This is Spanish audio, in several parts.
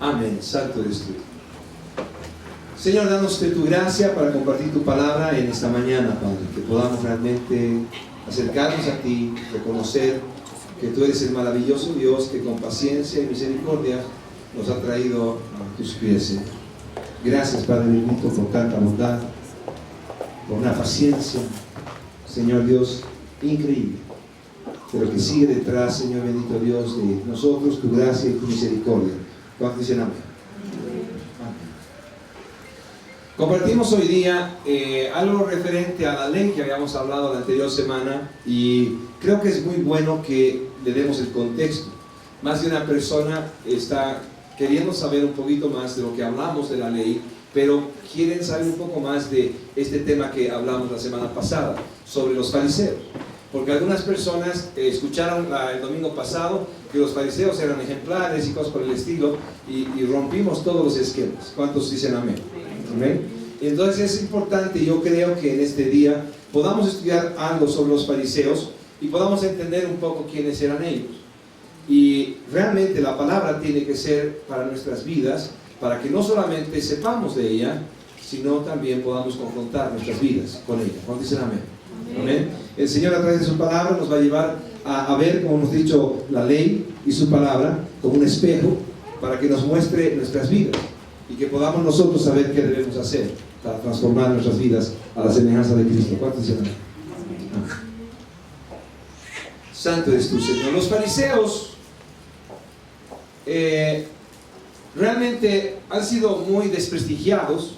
Amén. Santo eres tú. Señor, danos de tu gracia para compartir tu palabra en esta mañana, Padre, que podamos realmente acercarnos a ti, reconocer que tú eres el maravilloso Dios que con paciencia y misericordia nos ha traído a tus pies, Señor. Gracias, Padre bendito, por tanta bondad, por una paciencia, Señor Dios, increíble, pero que sigue detrás, Señor bendito Dios, de nosotros, tu gracia y tu misericordia. ¿Cuántos dicen amén? Compartimos hoy día algo referente a la ley que habíamos hablado la anterior semana, y creo que es muy bueno que le demos el contexto. Más de una persona está queriendo saber un poquito más de lo que hablamos de la ley, pero quieren saber un poco más de este tema que hablamos la semana pasada, sobre los fariseos. Porque algunas personas escucharon el domingo pasado que los fariseos eran ejemplares y cosas por el estilo, y rompimos todos los esquemas. ¿Cuántos dicen amén? Amén. Entonces es importante, yo creo que en este día podamos estudiar algo sobre los fariseos y podamos entender un poco quiénes eran ellos. Y realmente la palabra tiene que ser para nuestras vidas, para que no solamente sepamos de ella, sino también podamos confrontar nuestras vidas con ella. ¿Cuántos dicen amén? Amén. El Señor a través de su palabra nos va a llevar a ver, como hemos dicho, la ley y su palabra como un espejo para que nos muestre nuestras vidas y que podamos nosotros saber qué debemos hacer para transformar nuestras vidas a la semejanza de Cristo. ¿Cuántos dicen amén? Santo eres tú, Señor. Los fariseos realmente han sido muy desprestigiados,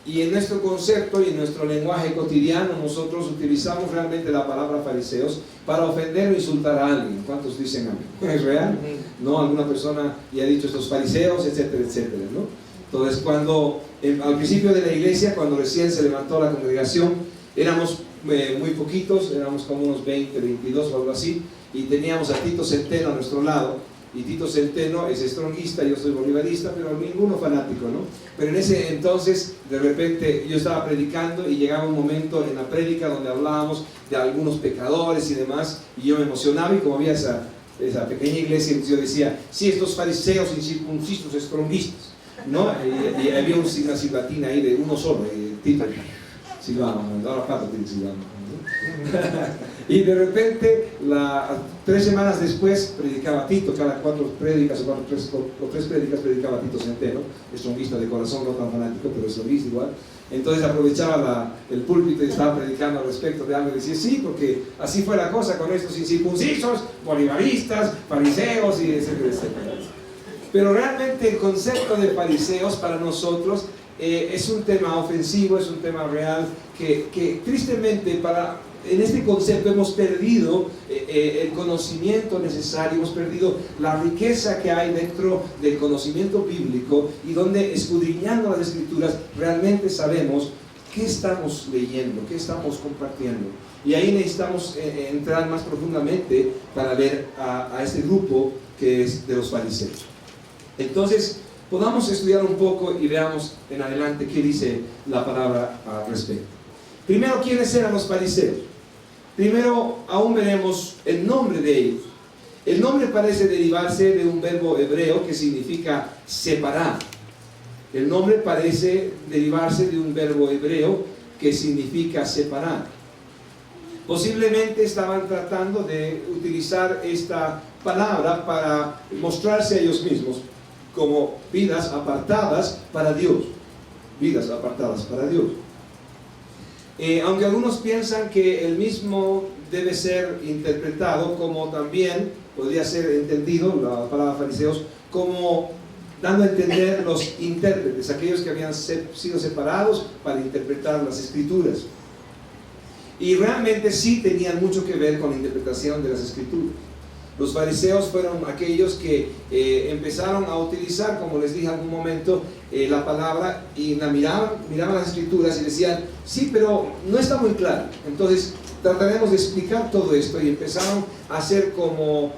y en nuestro concepto y en nuestro lenguaje cotidiano nosotros utilizamos realmente la palabra fariseos para ofender o insultar a alguien. ¿Cuántos dicen amén? ¿Es real? ¿No? Alguna persona ya ha dicho estos fariseos, etcétera, etcétera, ¿no? Entonces, cuando al principio de la iglesia, cuando recién se levantó la congregación, éramos muy poquitos, éramos como unos 20, 22 o algo así, y teníamos a Tito Centeno a nuestro lado. Y Tito Centeno es estronguista, yo soy bolivarista, pero ninguno fanático, ¿no? Pero en ese entonces, de repente, yo estaba predicando y llegaba un momento en la prédica donde hablábamos de algunos pecadores y demás, y yo me emocionaba, y como había esa pequeña iglesia, yo decía, sí, estos fariseos incircuncisos, estronguistas, ¿no? Y había una silbatina ahí de uno solo, Tito silbaba, ahora Pato tiene silbando, ¿no? Y de repente, 3 semanas después, predicaba Tito, cada 4 prédicas o 3 prédicas predicaba Tito Centeno, estronguista de corazón, no tan fanático, pero estronguista igual. Entonces aprovechaba el púlpito y estaba predicando al respecto de algo, y decía, sí, porque así fue la cosa con estos incircuncisos, bolivaristas, fariseos, y etcétera, etcétera. Pero realmente el concepto de fariseos para nosotros es un tema ofensivo, es un tema real, que tristemente en este concepto hemos perdido el conocimiento necesario, hemos perdido la riqueza que hay dentro del conocimiento bíblico, y donde, escudriñando las Escrituras, realmente sabemos qué estamos leyendo, qué estamos compartiendo. Y ahí necesitamos entrar más profundamente para ver a este grupo que es de los fariseos. Entonces, podamos estudiar un poco y veamos en adelante qué dice la palabra al respecto. Primero, ¿quiénes eran los fariseos? Primero, aún veremos el nombre de ellos. El nombre parece derivarse de un verbo hebreo que significa separar. El nombre parece derivarse de un verbo hebreo que significa separar. Posiblemente estaban tratando de utilizar esta palabra para mostrarse a ellos mismos como vidas apartadas para Dios. Vidas apartadas para Dios. Aunque algunos piensan que el mismo debe ser interpretado como también podría ser entendido, la palabra fariseos, como dando a entender los intérpretes, aquellos que habían sido separados para interpretar las Escrituras. Y realmente sí tenían mucho que ver con la interpretación de las Escrituras. Los fariseos fueron aquellos que empezaron a utilizar, como les dije en algún momento, la palabra, y la miraban las Escrituras y decían, sí, pero no está muy claro. Entonces trataremos de explicar todo esto, y empezaron a hacer como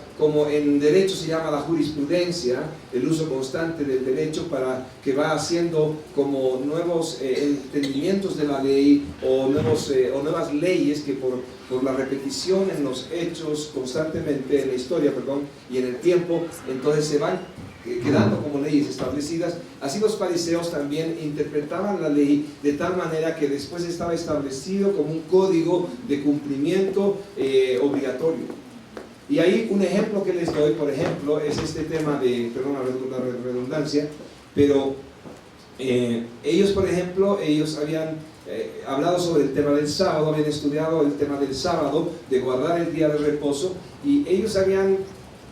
en derecho se llama la jurisprudencia, el uso constante del derecho, para que va haciendo como nuevos entendimientos de la ley, o nuevas leyes que por la repetición en los hechos constantemente, en la historia, y en el tiempo, entonces se van quedando como leyes establecidas, así los fariseos también interpretaban la ley de tal manera que después estaba establecido como un código de cumplimiento obligatorio. Y ahí un ejemplo que les doy, por ejemplo, es este tema de, perdón la redundancia, pero ellos, por ejemplo, ellos habían hablado sobre el tema del sábado, habían estudiado el tema del sábado, de guardar el día de reposo, y ellos habían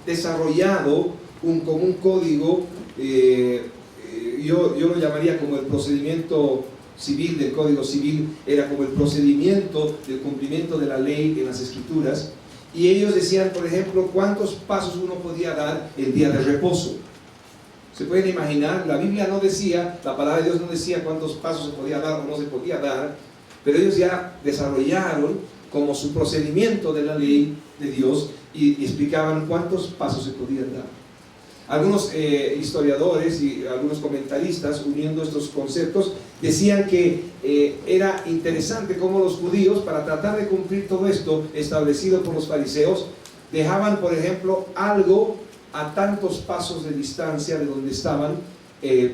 desarrollado como un código, yo lo llamaría como el procedimiento civil del Código Civil, era como el procedimiento del cumplimiento de la ley en las Escrituras, y ellos decían, por ejemplo, cuántos pasos uno podía dar el día de reposo. Se pueden imaginar, la Biblia no decía, la palabra de Dios no decía cuántos pasos se podía dar o no se podía dar, pero ellos ya desarrollaron como su procedimiento de la ley de Dios y explicaban cuántos pasos se podían dar. Algunos historiadores y algunos comentaristas, uniendo estos conceptos, decían que era interesante cómo los judíos, para tratar de cumplir todo esto establecido por los fariseos, dejaban, por ejemplo, algo a tantos pasos de distancia de donde estaban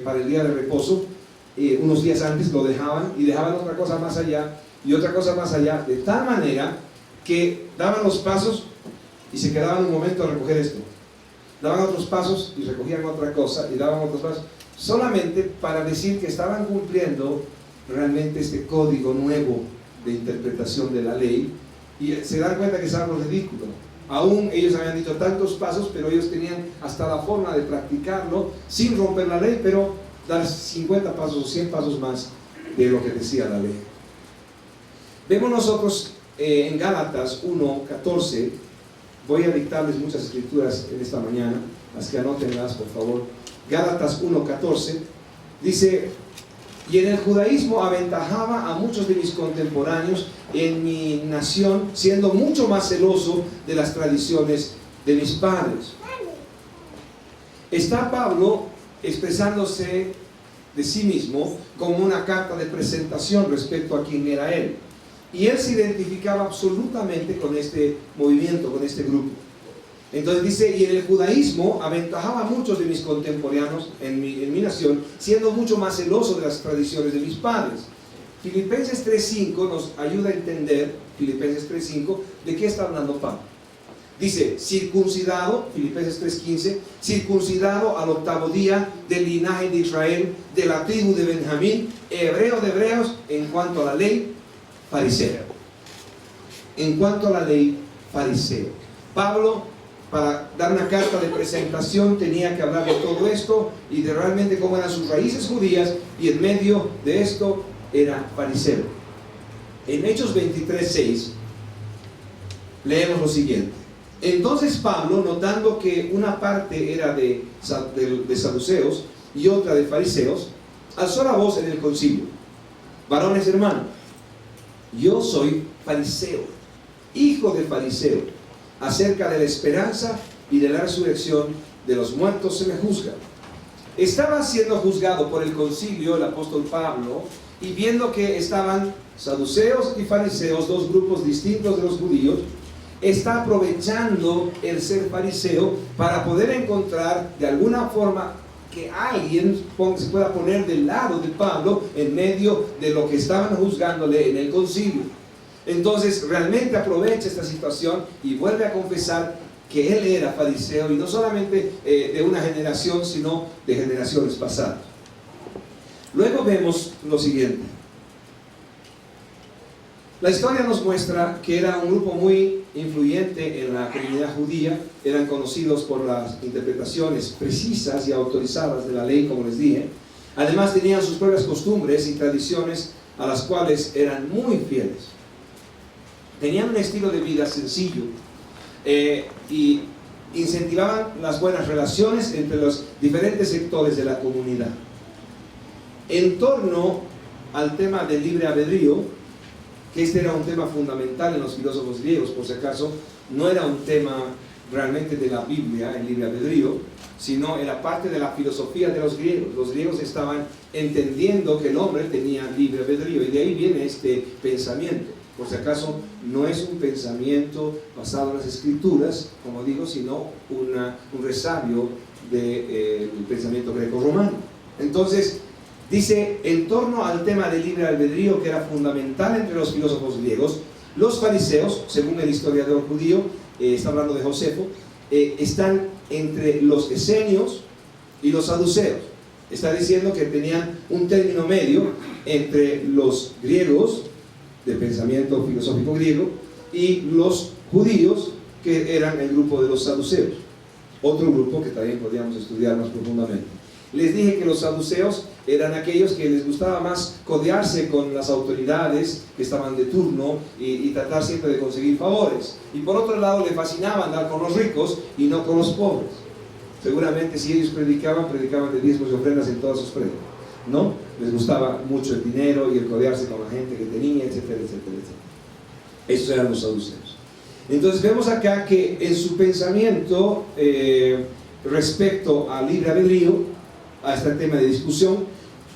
para el día de reposo, unos días antes lo dejaban, y dejaban otra cosa más allá y otra cosa más allá, de tal manera que daban los pasos y se quedaban un momento a recoger esto, daban otros pasos y recogían otra cosa y daban otros pasos, solamente para decir que estaban cumpliendo realmente este código nuevo de interpretación de la ley, y se dan cuenta que es algo ridículo. Aún ellos habían dicho tantos pasos, pero ellos tenían hasta la forma de practicarlo sin romper la ley, pero dar 50 pasos o 100 pasos más de lo que decía la ley. Vemos nosotros en Gálatas 1:14, voy a dictarles muchas escrituras en esta mañana, las que anótenlas por favor. Gálatas 1:14 dice: y en el judaísmo aventajaba a muchos de mis contemporáneos en mi nación, siendo mucho más celoso de las tradiciones de mis padres. Está Pablo expresándose de sí mismo como una carta de presentación respecto a quién era él, y él se identificaba absolutamente con este movimiento, con este grupo. Entonces dice: y en el judaísmo aventajaba a muchos de mis contemporáneos en mi nación, siendo mucho más celoso de las tradiciones de mis padres. Filipenses 3:5 nos ayuda a entender, Filipenses 3:5, de qué está hablando Pablo. Dice: circuncidado, Filipenses 3:15, circuncidado al 8º día, del linaje de Israel, de la tribu de Benjamín, hebreo de hebreos, en cuanto a la ley, fariseo. En cuanto a la ley, fariseo. Pablo, para dar una carta de presentación, tenía que hablar de todo esto y de realmente cómo eran sus raíces judías, y en medio de esto era fariseo. En Hechos 23:6 leemos lo siguiente: entonces Pablo, notando que una parte era de saduceos y otra de fariseos, alzó la voz en el concilio: varones hermanos, yo soy fariseo, hijo de fariseo. Acerca de la esperanza y de la resurrección de los muertos se me juzga. Estaba siendo juzgado por el concilio el apóstol Pablo, y viendo que estaban saduceos y fariseos, dos grupos distintos de los judíos, está aprovechando el ser fariseo para poder encontrar de alguna forma que alguien se pueda poner del lado de Pablo en medio de lo que estaban juzgándole en el concilio. Entonces realmente aprovecha esta situación y vuelve a confesar que él era fariseo, y no solamente de una generación, sino de generaciones pasadas. Luego vemos lo siguiente. La historia nos muestra que era un grupo muy influyente en la comunidad judía. Eran conocidos por las interpretaciones precisas y autorizadas de la ley, como les dije. Además tenían sus propias costumbres y tradiciones a las cuales eran muy fieles. Tenían un estilo de vida sencillo y incentivaban las buenas relaciones entre los diferentes sectores de la comunidad. En torno al tema del libre albedrío, que este era un tema fundamental en los filósofos griegos, por si acaso, no era un tema realmente de la Biblia, el libre albedrío, sino era parte de la filosofía de los griegos. Los griegos estaban entendiendo que el hombre tenía libre albedrío, y de ahí viene este pensamiento. Por si acaso, no es un pensamiento basado en las escrituras, como digo, sino un resabio del pensamiento greco-romano. Entonces, dice, en torno al tema del libre albedrío, que era fundamental entre los filósofos griegos, los fariseos, según el historiador judío, está hablando de Josefo, están entre los esenios y los saduceos. Está diciendo que tenían un término medio entre los griegos, del pensamiento filosófico griego, y los judíos, que eran el grupo de los saduceos. Otro grupo que también podríamos estudiar más profundamente. Les dije que los saduceos eran aquellos que les gustaba más codearse con las autoridades que estaban de turno y tratar siempre de conseguir favores. Y por otro lado, le fascinaba andar con los ricos y no con los pobres. Seguramente si ellos predicaban de diezmos y ofrendas en todas sus prédicas, ¿no? Les gustaba mucho el dinero y el codearse con la gente que tenía, etcétera, etcétera, etcétera. Esos eran los saduceos. Entonces vemos acá que en su pensamiento respecto al libre albedrío, a este tema de discusión,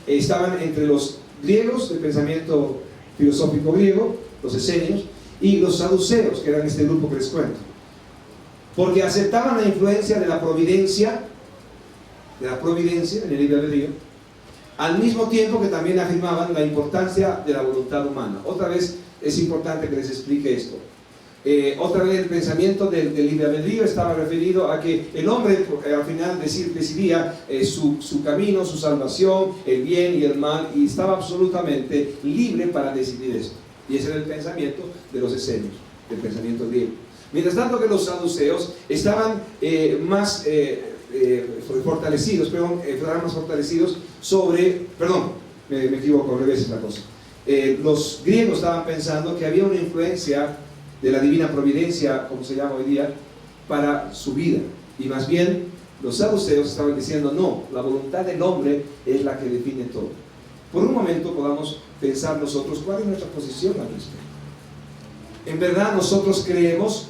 estaban entre los griegos, del pensamiento filosófico griego, los esenios, y los saduceos, que eran este grupo que les cuento, porque aceptaban la influencia de la providencia en el libre albedrío, al mismo tiempo que también afirmaban la importancia de la voluntad humana. Otra vez es importante que les explique esto. Otra vez el pensamiento del libre albedrío estaba referido a que el hombre al final decidía su camino, su salvación, el bien y el mal, y estaba absolutamente libre para decidir esto. Y ese era el pensamiento de los esenios, del pensamiento griego. Mientras tanto que los saduceos estaban más fortalecidos sobre, me equivoco, al revés es la cosa. Los griegos estaban pensando que había una influencia de la divina providencia, como se llama hoy día, para su vida. Y más bien, los saduceos estaban diciendo, no, la voluntad del hombre es la que define todo. Por un momento podamos pensar nosotros, ¿cuál es nuestra posición al respecto? En verdad nosotros creemos,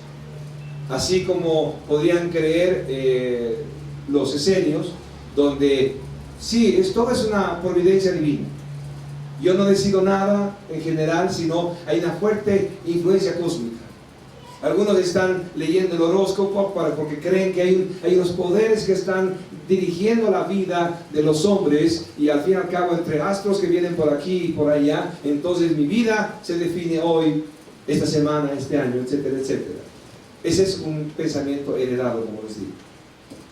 así como podrían creer los esenios, donde sí, todo es una providencia divina. Yo no decido nada en general, sino hay una fuerte influencia cósmica. Algunos están leyendo el horóscopo porque creen que hay unos poderes que están dirigiendo la vida de los hombres, y al fin y al cabo entre astros que vienen por aquí y por allá, entonces mi vida se define hoy, esta semana, este año, etcétera, etcétera. Ese es un pensamiento heredado, como les digo.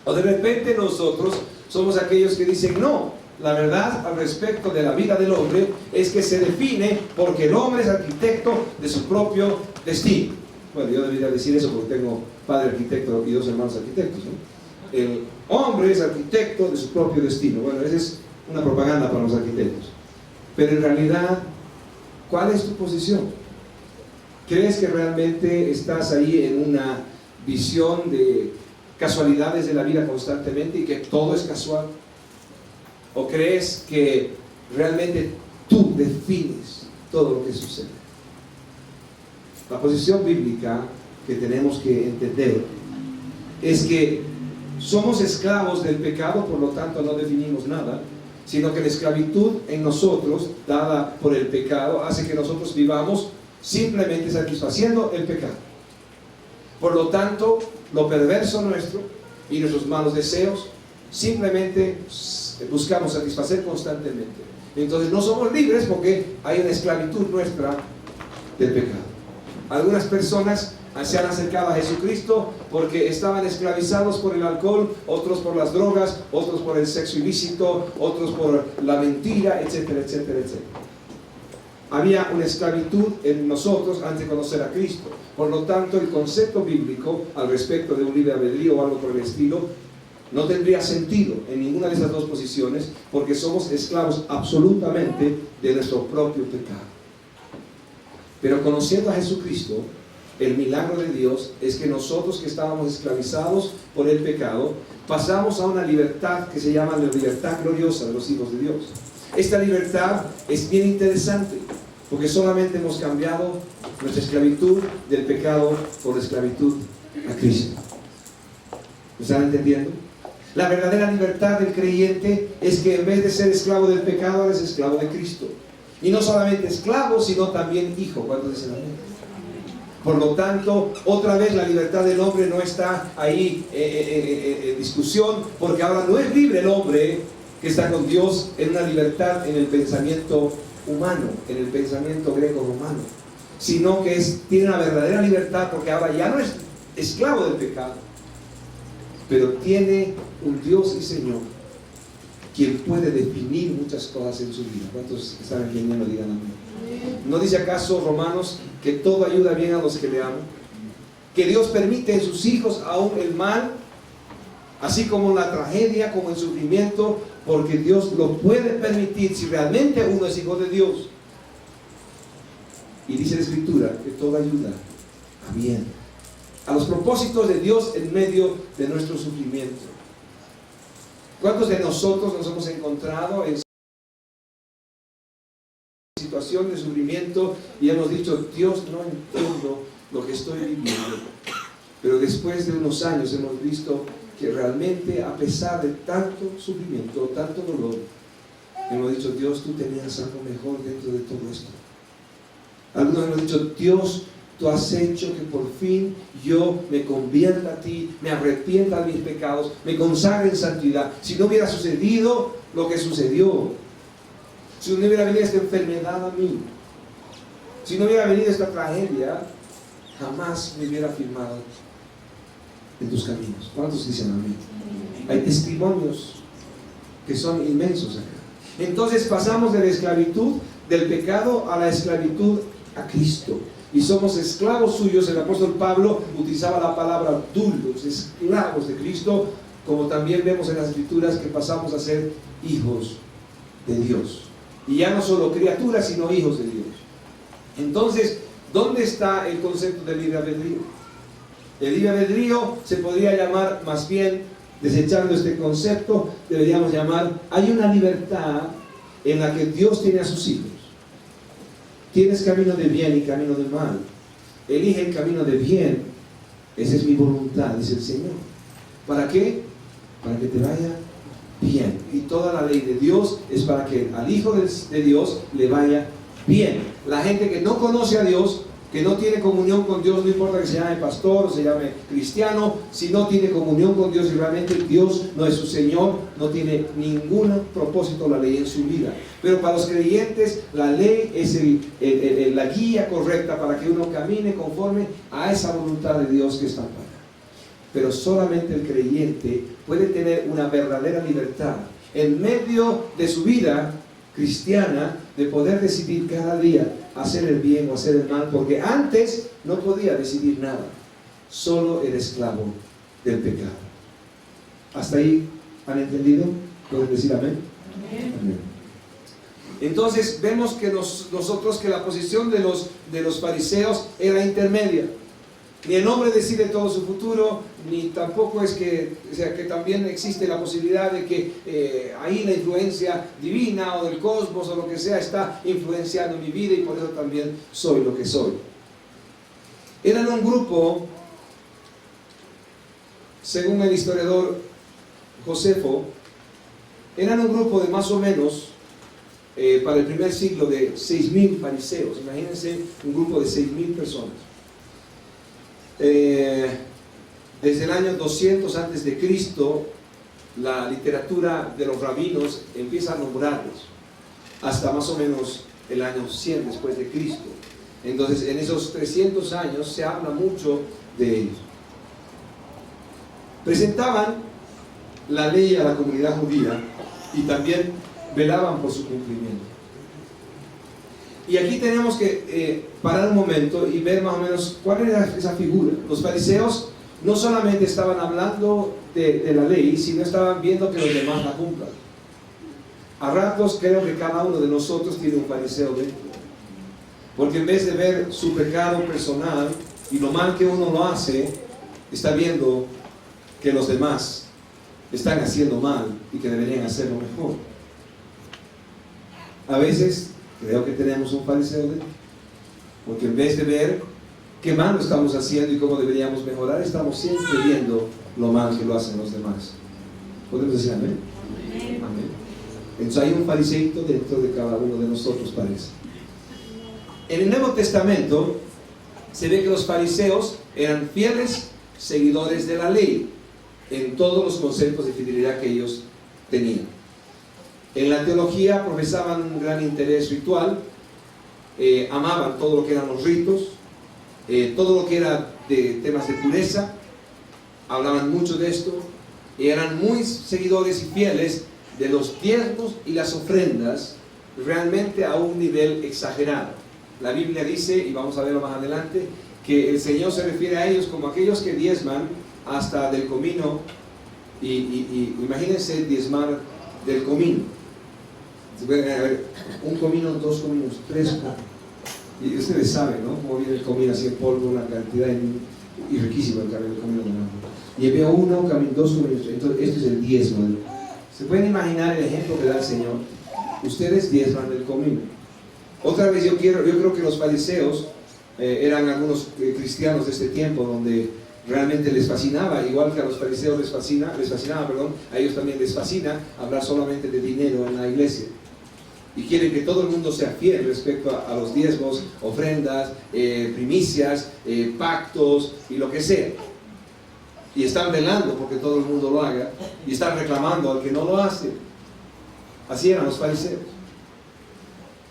O de repente nosotros somos aquellos que dicen, no, la verdad al respecto de la vida del hombre es que se define porque el hombre es arquitecto de su propio destino. Bueno, yo debería decir eso porque tengo padre arquitecto y dos hermanos arquitectos, ¿no? El hombre es arquitecto de su propio destino. Bueno, esa es una propaganda para los arquitectos. Pero en realidad, ¿cuál es tu posición? ¿Crees que realmente estás ahí en una visión de casualidades de la vida constantemente y que todo es casual? ¿O crees que realmente tú defines todo lo que sucede? La posición bíblica que tenemos que entender es que somos esclavos del pecado, por lo tanto no definimos nada, sino que la esclavitud en nosotros, dada por el pecado, hace que nosotros vivamos simplemente satisfaciendo el pecado. Por lo tanto, lo perverso nuestro y nuestros malos deseos simplemente buscamos satisfacer constantemente. Entonces no somos libres porque hay una esclavitud nuestra del pecado. Algunas personas se han acercado a Jesucristo porque estaban esclavizados por el alcohol, otros por las drogas, otros por el sexo ilícito, otros por la mentira, etcétera, etcétera, etcétera. Había una esclavitud en nosotros antes de conocer a Cristo. Por lo tanto, el concepto bíblico al respecto de un libre albedrío o algo por el estilo no tendría sentido en ninguna de esas dos posiciones, porque somos esclavos absolutamente de nuestro propio pecado. Pero conociendo a Jesucristo, el milagro de Dios es que nosotros que estábamos esclavizados por el pecado, pasamos a una libertad que se llama la libertad gloriosa de los hijos de Dios. Esta libertad es bien interesante, porque solamente hemos cambiado nuestra esclavitud del pecado por la esclavitud a Cristo. ¿Me están entendiendo? La verdadera libertad del creyente es que en vez de ser esclavo del pecado, eres esclavo de Cristo. Y no solamente esclavo, sino también hijo. ¿Cuántos dicen amén? Por lo tanto, otra vez la libertad del hombre no está ahí en discusión, porque ahora no es libre el hombre que está con Dios en una libertad en el pensamiento humano, en el pensamiento greco-romano, sino que tiene una verdadera libertad, porque ahora ya no es esclavo del pecado, pero tiene un Dios y Señor quien puede definir muchas cosas en su vida. ¿Cuántos están entendiendo? Digan amén. ¿No dice acaso Romanos que todo ayuda bien a los que le aman? Que Dios permite en sus hijos aún el mal, así como la tragedia, como el sufrimiento, porque Dios lo puede permitir si realmente uno es hijo de Dios. Y dice la Escritura que todo ayuda a bien, a los propósitos de Dios en medio de nuestro sufrimiento. ¿Cuántos de nosotros nos hemos encontrado en situación de sufrimiento y hemos dicho: Dios, no entiendo lo que estoy viviendo? Pero después de unos años hemos visto que realmente, a pesar de tanto sufrimiento, tanto dolor, hemos dicho: Dios, tú tenías algo mejor dentro de todo esto. Algunos hemos dicho: Dios, tú has hecho que por fin yo me convierta a ti, me arrepienta de mis pecados, me consagre en santidad. Si no hubiera sucedido lo que sucedió, si no hubiera venido esta enfermedad a mí, si no hubiera venido esta tragedia, jamás me hubiera firmado en tus caminos. ¿Cuántos dicen amén? Hay testimonios que son inmensos acá. Entonces pasamos de la esclavitud del pecado a la esclavitud a Cristo, y somos esclavos suyos. El apóstol Pablo utilizaba la palabra doulos, esclavos de Cristo, como también vemos en las Escrituras que pasamos a ser hijos de Dios, y ya no solo criaturas, sino hijos de Dios. Entonces, ¿dónde está el concepto de libre albedrío? El libre albedrío se podría llamar, más bien, desechando este concepto, deberíamos llamar: hay una libertad en la que Dios tiene a sus hijos. Tienes camino de bien y camino de mal. Elige el camino de bien. Esa es mi voluntad, dice el Señor. ¿Para qué? Para que te vaya bien. Y toda la ley de Dios es para que al Hijo de Dios le vaya bien. La gente que no conoce a Dios, que no tiene comunión con Dios, no importa que se llame pastor o se llame cristiano, si no tiene comunión con Dios y realmente Dios no es su Señor, no tiene ningún propósito la ley en su vida. Pero para los creyentes, la ley es la guía correcta para que uno camine conforme a esa voluntad de Dios que está buena. Pero solamente el creyente puede tener una verdadera libertad en medio de su vida cristiana, de poder decidir cada día hacer el bien o hacer el mal, porque antes no podía decidir nada, solo era esclavo del pecado. ¿Hasta ahí han entendido? ¿Pueden decir amén? Amén. Entonces vemos que nosotros que la posición de los fariseos era intermedia. Ni el hombre decide todo su futuro, ni tampoco es que, o sea, que también existe la posibilidad de que ahí la influencia divina o del cosmos o lo que sea está influenciando mi vida, y por eso también soy lo que soy. Eran un grupo, según el historiador Josefo, eran un grupo de más o menos, para el primer siglo, de 6.000 fariseos. Imagínense un grupo de 6.000 personas. Desde el año 200 antes de Cristo, la literatura de los rabinos empieza a nombrarlos hasta más o menos el año 100 después de Cristo. Entonces, en esos 300 años se habla mucho de ellos. Presentaban la ley a la comunidad judía y también velaban por su cumplimiento. Y aquí tenemos que parar un momento y ver más o menos cuál era esa figura. Los fariseos no solamente estaban hablando de la ley, sino estaban viendo que los demás la cumplan. A ratos creo que cada uno de nosotros tiene un fariseo dentro, porque en vez de ver su pecado personal y lo mal que uno lo hace, está viendo que los demás están haciendo mal y que deberían hacerlo mejor. A veces creo que tenemos un fariseo dentro, porque en vez de ver qué mal lo estamos haciendo y cómo deberíamos mejorar, estamos siempre viendo lo mal que lo hacen los demás. ¿Podemos decir amén? Amén. Amén. Entonces hay un fariseito dentro de cada uno de nosotros, parece. En el Nuevo Testamento se ve que los fariseos eran fieles seguidores de la ley en todos los conceptos de fidelidad que ellos tenían. En la teología profesaban un gran interés ritual, amaban todo lo que eran los ritos, todo lo que era de temas de pureza, hablaban mucho de esto, y eran muy seguidores y fieles de los diezmos y las ofrendas, realmente a un nivel exagerado. La Biblia dice, y vamos a verlo más adelante, que el Señor se refiere a ellos como aquellos que diezman hasta del comino, y imagínense diezmar del comino. Se pueden ver un comino, dos cominos, tres cominos. Y ustedes saben, ¿no? Cómo viene el comino así en polvo, una cantidad y riquísimo el comino. Y veo uno, dos cominos. Entonces, esto es el diezmo. ¿Se pueden imaginar el ejemplo que da el Señor? Ustedes diezman del comino. Otra vez yo creo que los fariseos eran algunos cristianos de este tiempo donde realmente les fascinaba, igual que a los fariseos les fascinaba, a ellos también les fascina hablar solamente de dinero en la iglesia. Y quieren que todo el mundo sea fiel respecto a los diezmos, ofrendas, primicias, pactos y lo que sea. Y están velando porque todo el mundo lo haga, y están reclamando al que no lo hace. Así eran los fariseos.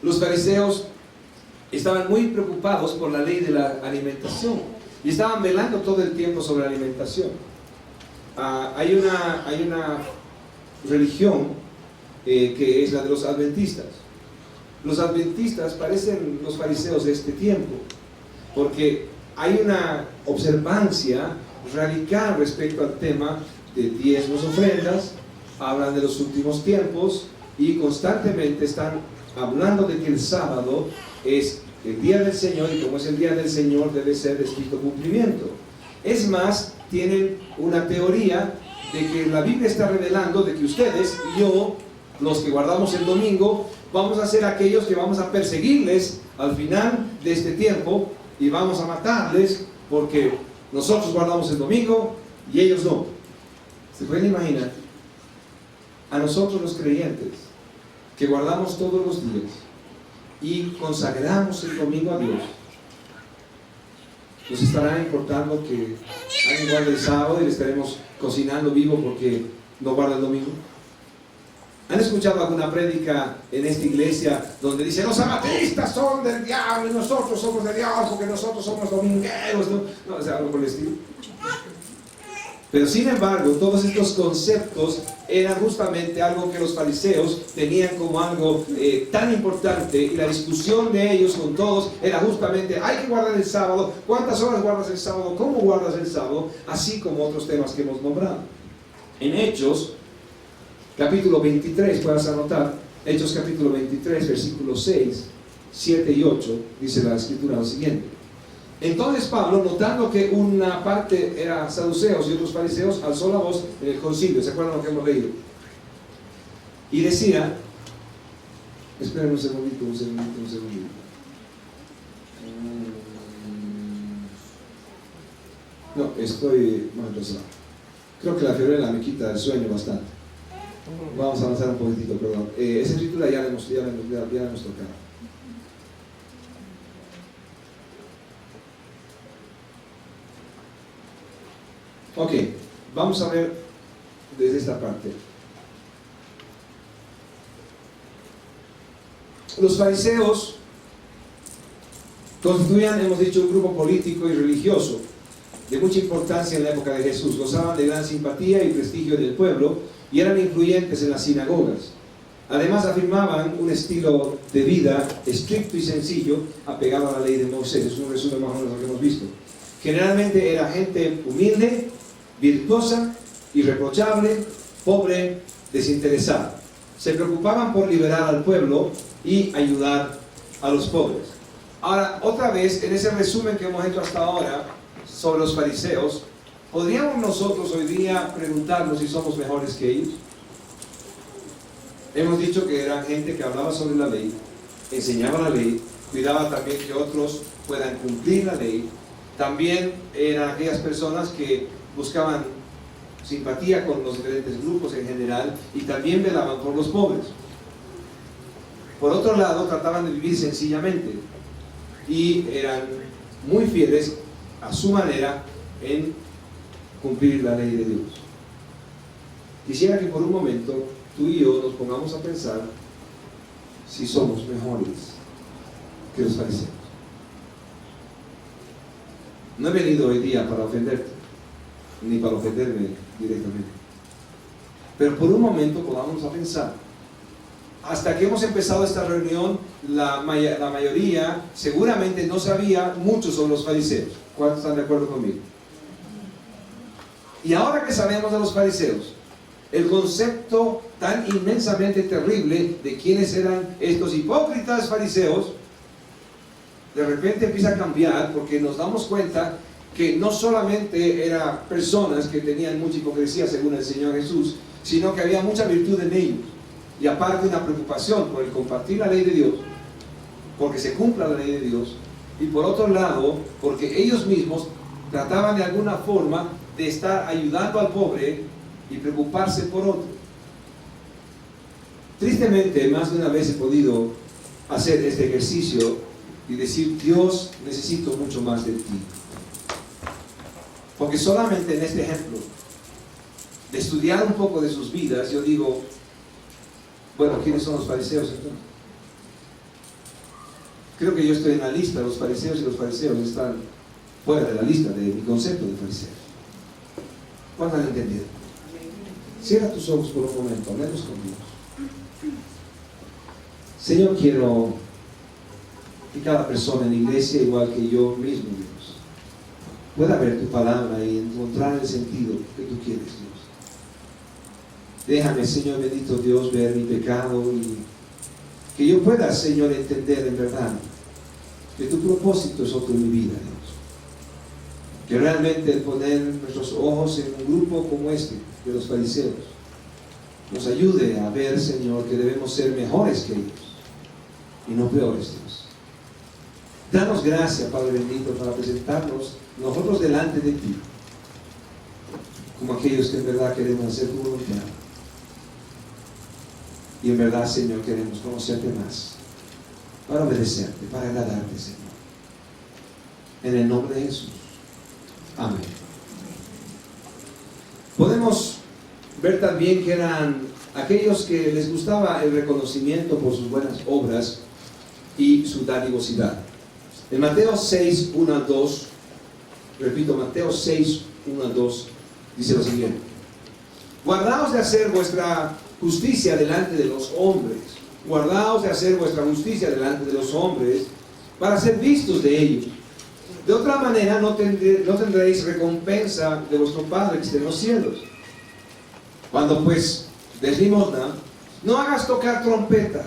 Los fariseos estaban muy preocupados por la ley de la alimentación y estaban velando todo el tiempo sobre la alimentación. Hay una religión que es la de los adventistas. Los adventistas parecen los fariseos de este tiempo, porque hay una observancia radical respecto al tema de diezmos, ofrendas, hablan de los últimos tiempos y constantemente están hablando de que el sábado es el día del Señor, y como es el día del Señor debe ser de estricto cumplimiento. Es más, tienen una teoría de que la Biblia está revelando de que ustedes y yo, los que guardamos el domingo, vamos a ser aquellos que vamos a perseguirles al final de este tiempo y vamos a matarles porque nosotros guardamos el domingo y ellos no. ¿Se pueden imaginar? A nosotros los creyentes que guardamos todos los días y consagramos el domingo a Dios, nos estará importando que alguien guarde el sábado y le estaremos cocinando vivo porque no guarda el domingo. ¿Han escuchado alguna prédica en esta iglesia donde dice los amatistas son del diablo y nosotros somos del diablo porque nosotros somos domingueros? No, o sea, algo por el estilo. Pero sin embargo, todos estos conceptos eran justamente algo que los fariseos tenían como algo tan importante, y la discusión de ellos con todos era justamente: hay que guardar el sábado, ¿cuántas horas guardas el sábado? ¿Cómo guardas el sábado? Así como otros temas que hemos nombrado. En Hechos, capítulo 23, puedes anotar, Hechos capítulo 23, versículos 6, 7 y 8, dice la escritura lo siguiente: entonces Pablo, notando que una parte era saduceos y otros fariseos, alzó la voz en el concilio. ¿Se acuerdan lo que hemos leído? Y decía, esperen un segundito. No, estoy más atrasado. Creo que la febrera me quita el sueño bastante. Vamos a avanzar un poquitito, perdón. Esa escritura ya la hemos tocado. Ok, vamos a ver desde esta parte. Los fariseos constituían, hemos dicho, un grupo político y religioso de mucha importancia en la época de Jesús. Gozaban de gran simpatía y prestigio del pueblo y eran influyentes en las sinagogas. Además, afirmaban un estilo de vida estricto y sencillo, apegado a la ley de Moisés. Es un resumen más o menos de lo que hemos visto. Generalmente era gente humilde, virtuosa, irreprochable, pobre, desinteresada. Se preocupaban por liberar al pueblo y ayudar a los pobres. Ahora, otra vez, en ese resumen que hemos hecho hasta ahora sobre los fariseos, ¿podríamos nosotros hoy día preguntarnos si somos mejores que ellos? Hemos dicho que eran gente que hablaba sobre la ley, enseñaba la ley, cuidaba también que otros puedan cumplir la ley. También eran aquellas personas que buscaban simpatía con los diferentes grupos en general y también velaban por los pobres. Por otro lado, trataban de vivir sencillamente y eran muy fieles a su manera en cumplir la ley de Dios. Quisiera que por un momento tú y yo nos pongamos a pensar si somos mejores que los fariseos. No he venido hoy día para ofenderte, ni para ofenderme directamente. Pero por un momento podamos a pensar. Hasta que hemos empezado esta reunión, la mayoría seguramente no sabía mucho sobre los fariseos. ¿Cuántos están de acuerdo conmigo? Y ahora que sabemos de los fariseos, el concepto tan inmensamente terrible de quiénes eran estos hipócritas fariseos, de repente empieza a cambiar, porque nos damos cuenta que no solamente eran personas que tenían mucha hipocresía según el Señor Jesús, sino que había mucha virtud en ellos. Y aparte una preocupación por el compartir la ley de Dios, porque se cumpla la ley de Dios, y por otro lado, porque ellos mismos trataban de alguna forma de estar ayudando al pobre y preocuparse por otro. Tristemente, más de una vez he podido hacer este ejercicio y decir: Dios, necesito mucho más de ti. Porque solamente en este ejemplo, de estudiar un poco de sus vidas, yo digo, bueno, ¿quiénes son los fariseos entonces? Creo que yo estoy en la lista. Los fariseos y los fariseos están fuera de la lista de mi concepto de fariseo. ¿Cuánto han entendido? Cierra tus ojos por un momento, hablemos con Dios. Señor, quiero que cada persona en la iglesia, igual que yo mismo, Dios, pueda ver tu palabra y encontrar el sentido que tú quieres, Dios. Déjame, Señor bendito Dios, ver mi pecado y que yo pueda, Señor, entender en verdad que tu propósito es otro en mi vida, Dios. Que realmente el poner nuestros ojos en un grupo como este, de los fariseos, nos ayude a ver, Señor, que debemos ser mejores que ellos y no peores, Dios. Danos gracia, Padre bendito, para presentarnos nosotros delante de ti como aquellos que en verdad queremos hacer tu voluntad. Y en verdad, Señor, queremos conocerte más, para obedecerte, para agradarte, Señor. En el nombre de Jesús. Amén. Podemos ver también que eran aquellos que les gustaba el reconocimiento por sus buenas obras y su dadivosidad. En Mateo 6, 1 al 2, repito, Mateo 6, 1 al 2, dice lo siguiente: guardaos de hacer vuestra justicia delante de los hombres, guardaos de hacer vuestra justicia delante de los hombres, para ser vistos de ellos. De otra manera no tendréis recompensa de vuestro Padre que está en los cielos. Cuando pues des limosna, no hagas tocar trompetas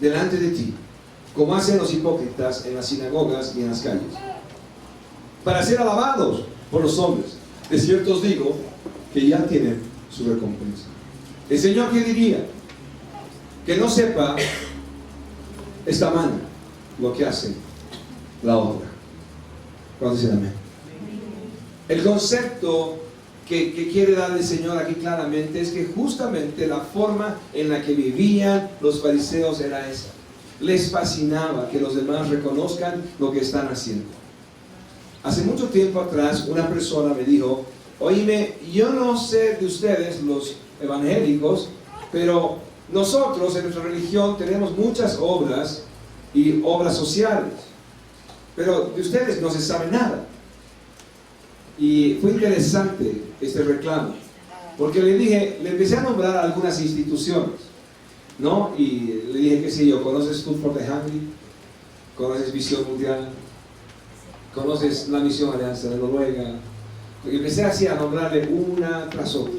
delante de ti, como hacen los hipócritas en las sinagogas y en las calles, para ser alabados por los hombres. De cierto os digo que ya tienen su recompensa. El Señor, ¿qué diría? Que no sepa esta mano lo que hace la otra. ¿Cuándo dicen amén? El concepto que quiere dar el Señor aquí claramente es que justamente la forma en la que vivían los fariseos era esa. Les fascinaba que los demás reconozcan lo que están haciendo. Hace mucho tiempo atrás una persona me dijo: oíme, yo no sé de ustedes los evangélicos, pero nosotros en nuestra religión tenemos muchas obras y obras sociales, pero de ustedes no se sabe nada. Y fue interesante este reclamo, porque le empecé a nombrar algunas instituciones, ¿no? Y le dije, qué sé yo, ¿conoces Food for the Hungry? ¿Conoces Visión Mundial? ¿Conoces la Misión Alianza de Noruega? Y empecé así a nombrarle una tras otra.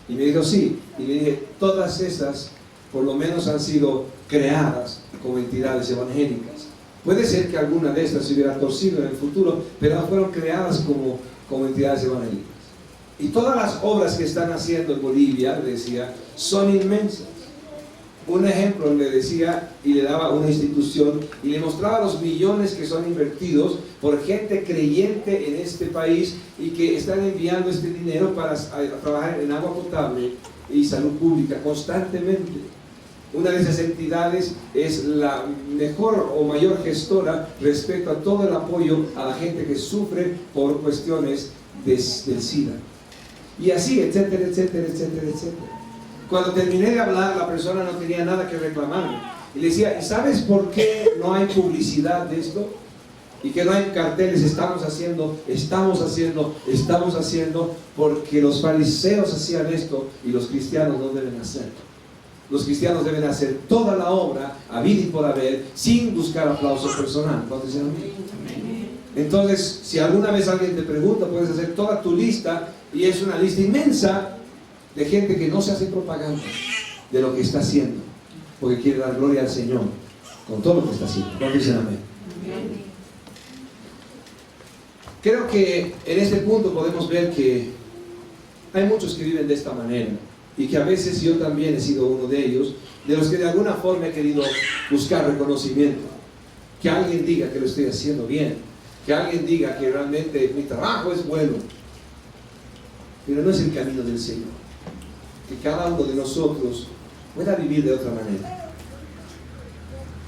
Y me dijo, sí. Y le dije, todas estas por lo menos han sido creadas como entidades evangélicas. Puede ser que alguna de estas se hubiera torcido en el futuro, pero no fueron creadas como entidades evangélicas. Y todas las obras que están haciendo en Bolivia, le decía, son inmensas. Un ejemplo le decía, y le daba una institución, y le mostraba los millones que son invertidos por gente creyente en este país y que están enviando este dinero para trabajar en agua potable y salud pública constantemente. Una de esas entidades es la mejor o mayor gestora respecto a todo el apoyo a la gente que sufre por cuestiones del SIDA. Y así, etcétera, etcétera, etcétera, etcétera. Cuando terminé de hablar, la persona no tenía nada que reclamarme. Y le decía, ¿y sabes por qué no hay publicidad de esto? Y que no hay carteles, estamos haciendo, porque los fariseos hacían esto y los cristianos no deben hacerlo. Los cristianos deben hacer toda la obra, habido y por haber, sin buscar aplauso personal. ¿Cuántos dicen amén? Entonces, si alguna vez alguien te pregunta, puedes hacer toda tu lista, y es una lista inmensa de gente que no se hace propaganda de lo que está haciendo, porque quiere dar gloria al Señor con todo lo que está haciendo. ¿Cuántos dicen amén? Creo que en este punto podemos ver que hay muchos que viven de esta manera, y que a veces yo también he sido uno de ellos, de los que de alguna forma he querido buscar reconocimiento, que alguien diga que lo estoy haciendo bien, que alguien diga que realmente mi trabajo es bueno, pero no es el camino del Señor. Que cada uno de nosotros pueda vivir de otra manera,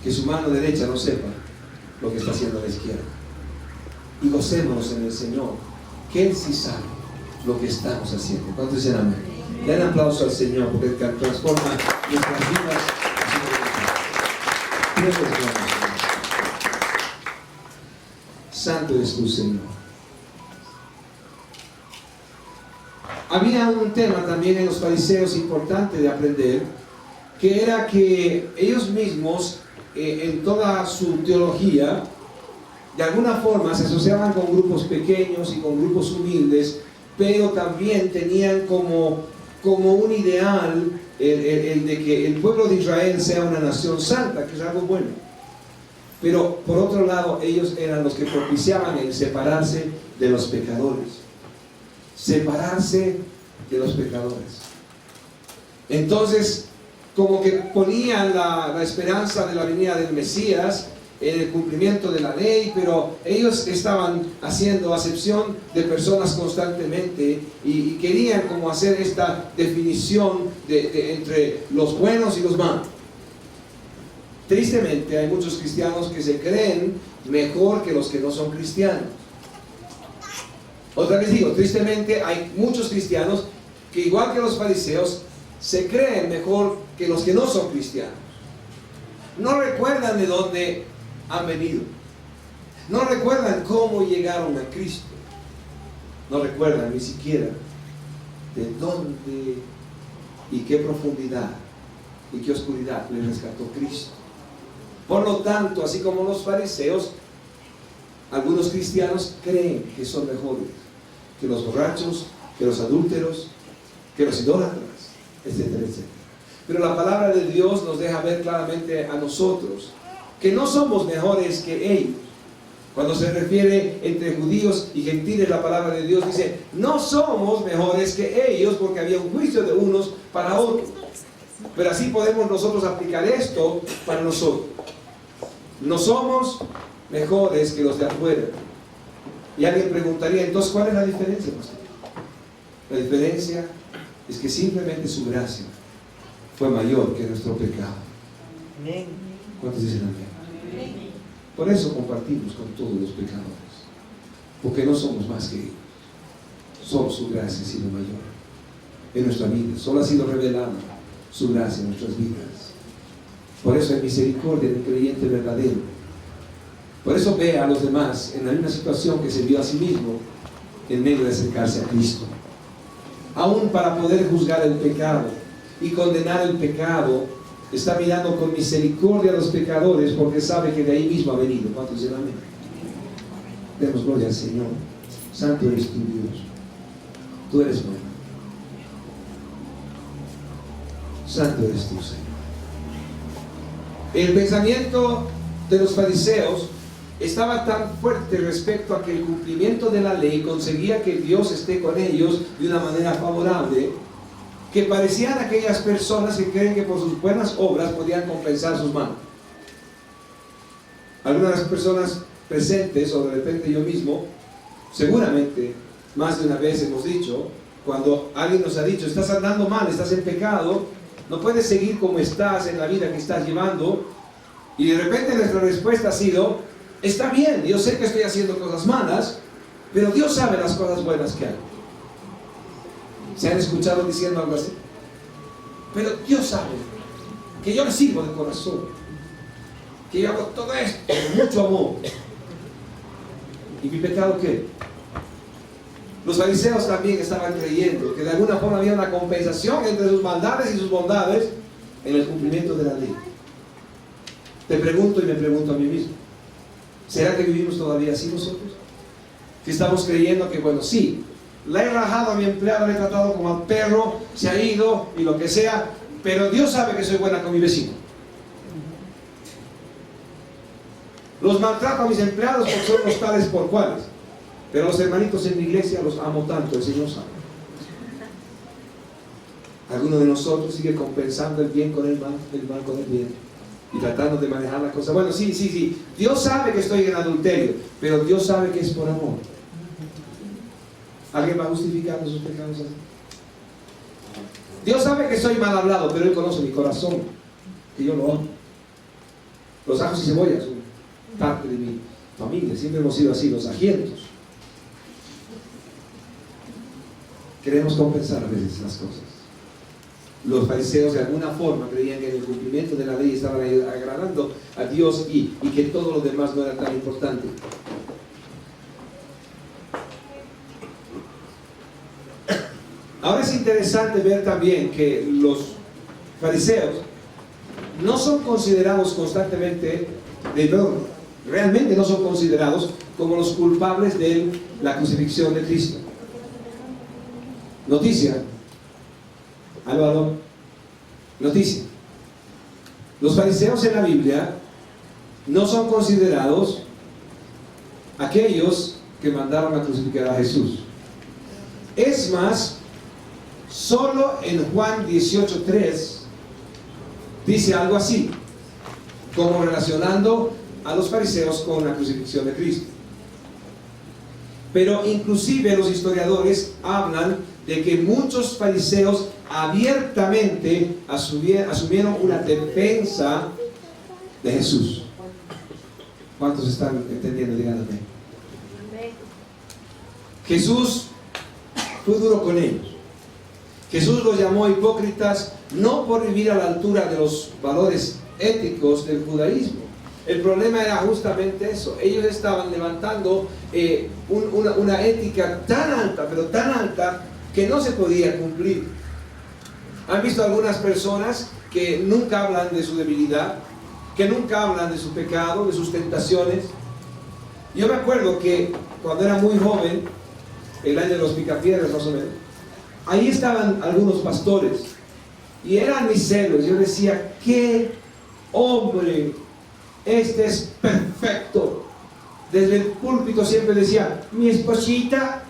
que su mano derecha no sepa lo que está haciendo la izquierda, y gocémonos en el Señor, que Él sí sabe lo que estamos haciendo. ¿Cuántos dicen amén? Den un aplauso al Señor, porque Él transforma nuestras vidas. Santo es tu Señor. Había un tema también en los fariseos importante de aprender, que era que ellos mismos, en toda su teología, de alguna forma se asociaban con grupos pequeños y con grupos humildes, pero también tenían como un ideal el de que el pueblo de Israel sea una nación santa, que es algo bueno. Pero por otro lado, ellos eran los que propiciaban el separarse de los pecadores. Separarse de los pecadores. Entonces, como que ponían la esperanza de la venida del Mesías en el cumplimiento de la ley, pero ellos estaban haciendo acepción de personas constantemente y querían como hacer esta definición entre los buenos y los malos. Tristemente hay muchos cristianos que se creen mejor que los que no son cristianos. Otra vez digo, tristemente hay muchos cristianos que, igual que los fariseos, se creen mejor que los que no son cristianos. No recuerdan de dónde han venido, no recuerdan cómo llegaron a Cristo, no recuerdan ni siquiera de dónde y qué profundidad y qué oscuridad les rescató Cristo. Por lo tanto, así como los fariseos, algunos cristianos creen que son mejores que los borrachos, que los adúlteros, que los idólatras, etcétera, etcétera. Pero la palabra de Dios nos deja ver claramente a nosotros que no somos mejores que ellos. Cuando se refiere entre judíos y gentiles, la palabra de Dios dice, no somos mejores que ellos, porque había un juicio de unos para otros. Pero así podemos nosotros aplicar esto para nosotros. No somos mejores que los de afuera. Y alguien preguntaría, entonces, ¿cuál es la diferencia, pastor? La diferencia es que simplemente su gracia fue mayor que nuestro pecado. ¿Cuántos dicen amén? Por eso compartimos con todos los pecadores, porque no somos más que ellos. Solo su gracia ha sido mayor en nuestra vida. Solo ha sido revelada su gracia en nuestras vidas. Por eso hay misericordia del creyente verdadero. Por eso ve a los demás en la misma situación que se vio a sí mismo en medio de acercarse a Cristo. Aún para poder juzgar el pecado y condenar el pecado, está mirando con misericordia a los pecadores, porque sabe que de ahí mismo ha venido. ¿Cuántos dicen amén? Demos gloria al Señor. Santo eres tu Dios. Tú eres bueno. Santo eres tú, Señor. El pensamiento de los fariseos estaba tan fuerte respecto a que el cumplimiento de la ley conseguía que Dios esté con ellos de una manera favorable, que parecían aquellas personas que creen que por sus buenas obras podían compensar sus manos. Algunas de las personas presentes, o de repente yo mismo, seguramente más de una vez hemos dicho, cuando alguien nos ha dicho, estás andando mal, estás en pecado, no puedes seguir como estás en la vida que estás llevando. Y de repente nuestra respuesta ha sido, está bien, yo sé que estoy haciendo cosas malas, pero Dios sabe las cosas buenas que hay. ¿Se han escuchado diciendo algo así? Pero Dios sabe que yo le sirvo de corazón, que yo hago todo esto con mucho amor. ¿Y mi pecado qué? Los fariseos también estaban creyendo que de alguna forma había una compensación entre sus maldades y sus bondades en el cumplimiento de la ley. Te pregunto y me pregunto a mí mismo, ¿será que vivimos todavía así nosotros? Si estamos creyendo que, bueno, sí, le he rajado a mi empleado, le he tratado como al perro, se ha ido y lo que sea, pero Dios sabe que soy buena con mi vecino. Los maltrato a mis empleados porque son los tales por cuales, pero los hermanitos en mi iglesia los amo tanto, el Señor sabe. Alguno de nosotros sigue compensando el bien con el mal con el bien, y tratando de manejar la cosa. Bueno, sí, Dios sabe que estoy en adulterio, pero Dios sabe que es por amor. ¿Alguien va justificando sus pecados así? Dios sabe que soy mal hablado, pero Él conoce mi corazón, que yo lo amo. Los ajos y cebollas son parte de mi familia, siempre hemos sido así, los ajientos. Queremos compensar a veces las cosas. Los fariseos de alguna forma creían que en el cumplimiento de la ley estaban agradando a Dios y que todo lo demás no era tan importante. Ahora es interesante ver también que los fariseos no son considerados constantemente, realmente no son considerados como los culpables de la crucifixión de Cristo. Noticia. Aló. Noticia. Los fariseos en la Biblia no son considerados aquellos que mandaron a crucificar a Jesús. Es más, solo en Juan 18:3 dice algo así, como relacionando a los fariseos con la crucifixión de Cristo. Pero inclusive los historiadores hablan de que muchos fariseos abiertamente asumieron una defensa de Jesús. ¿Cuántos están entendiendo? Díganme. Jesús fue duro con ellos. Jesús los llamó hipócritas no por vivir a la altura de los valores éticos del judaísmo. El problema era justamente eso. Ellos estaban levantando una ética tan alta, pero tan alta, que no se podía cumplir. ¿Han visto algunas personas que nunca hablan de su debilidad, que nunca hablan de su pecado, de sus tentaciones? Yo me acuerdo que cuando era muy joven, el año de los Picapiedras más o menos, ahí estaban algunos pastores y eran mis celos. Yo decía, ¡qué hombre! Este es perfecto. Desde el púlpito siempre decía, mi esposita,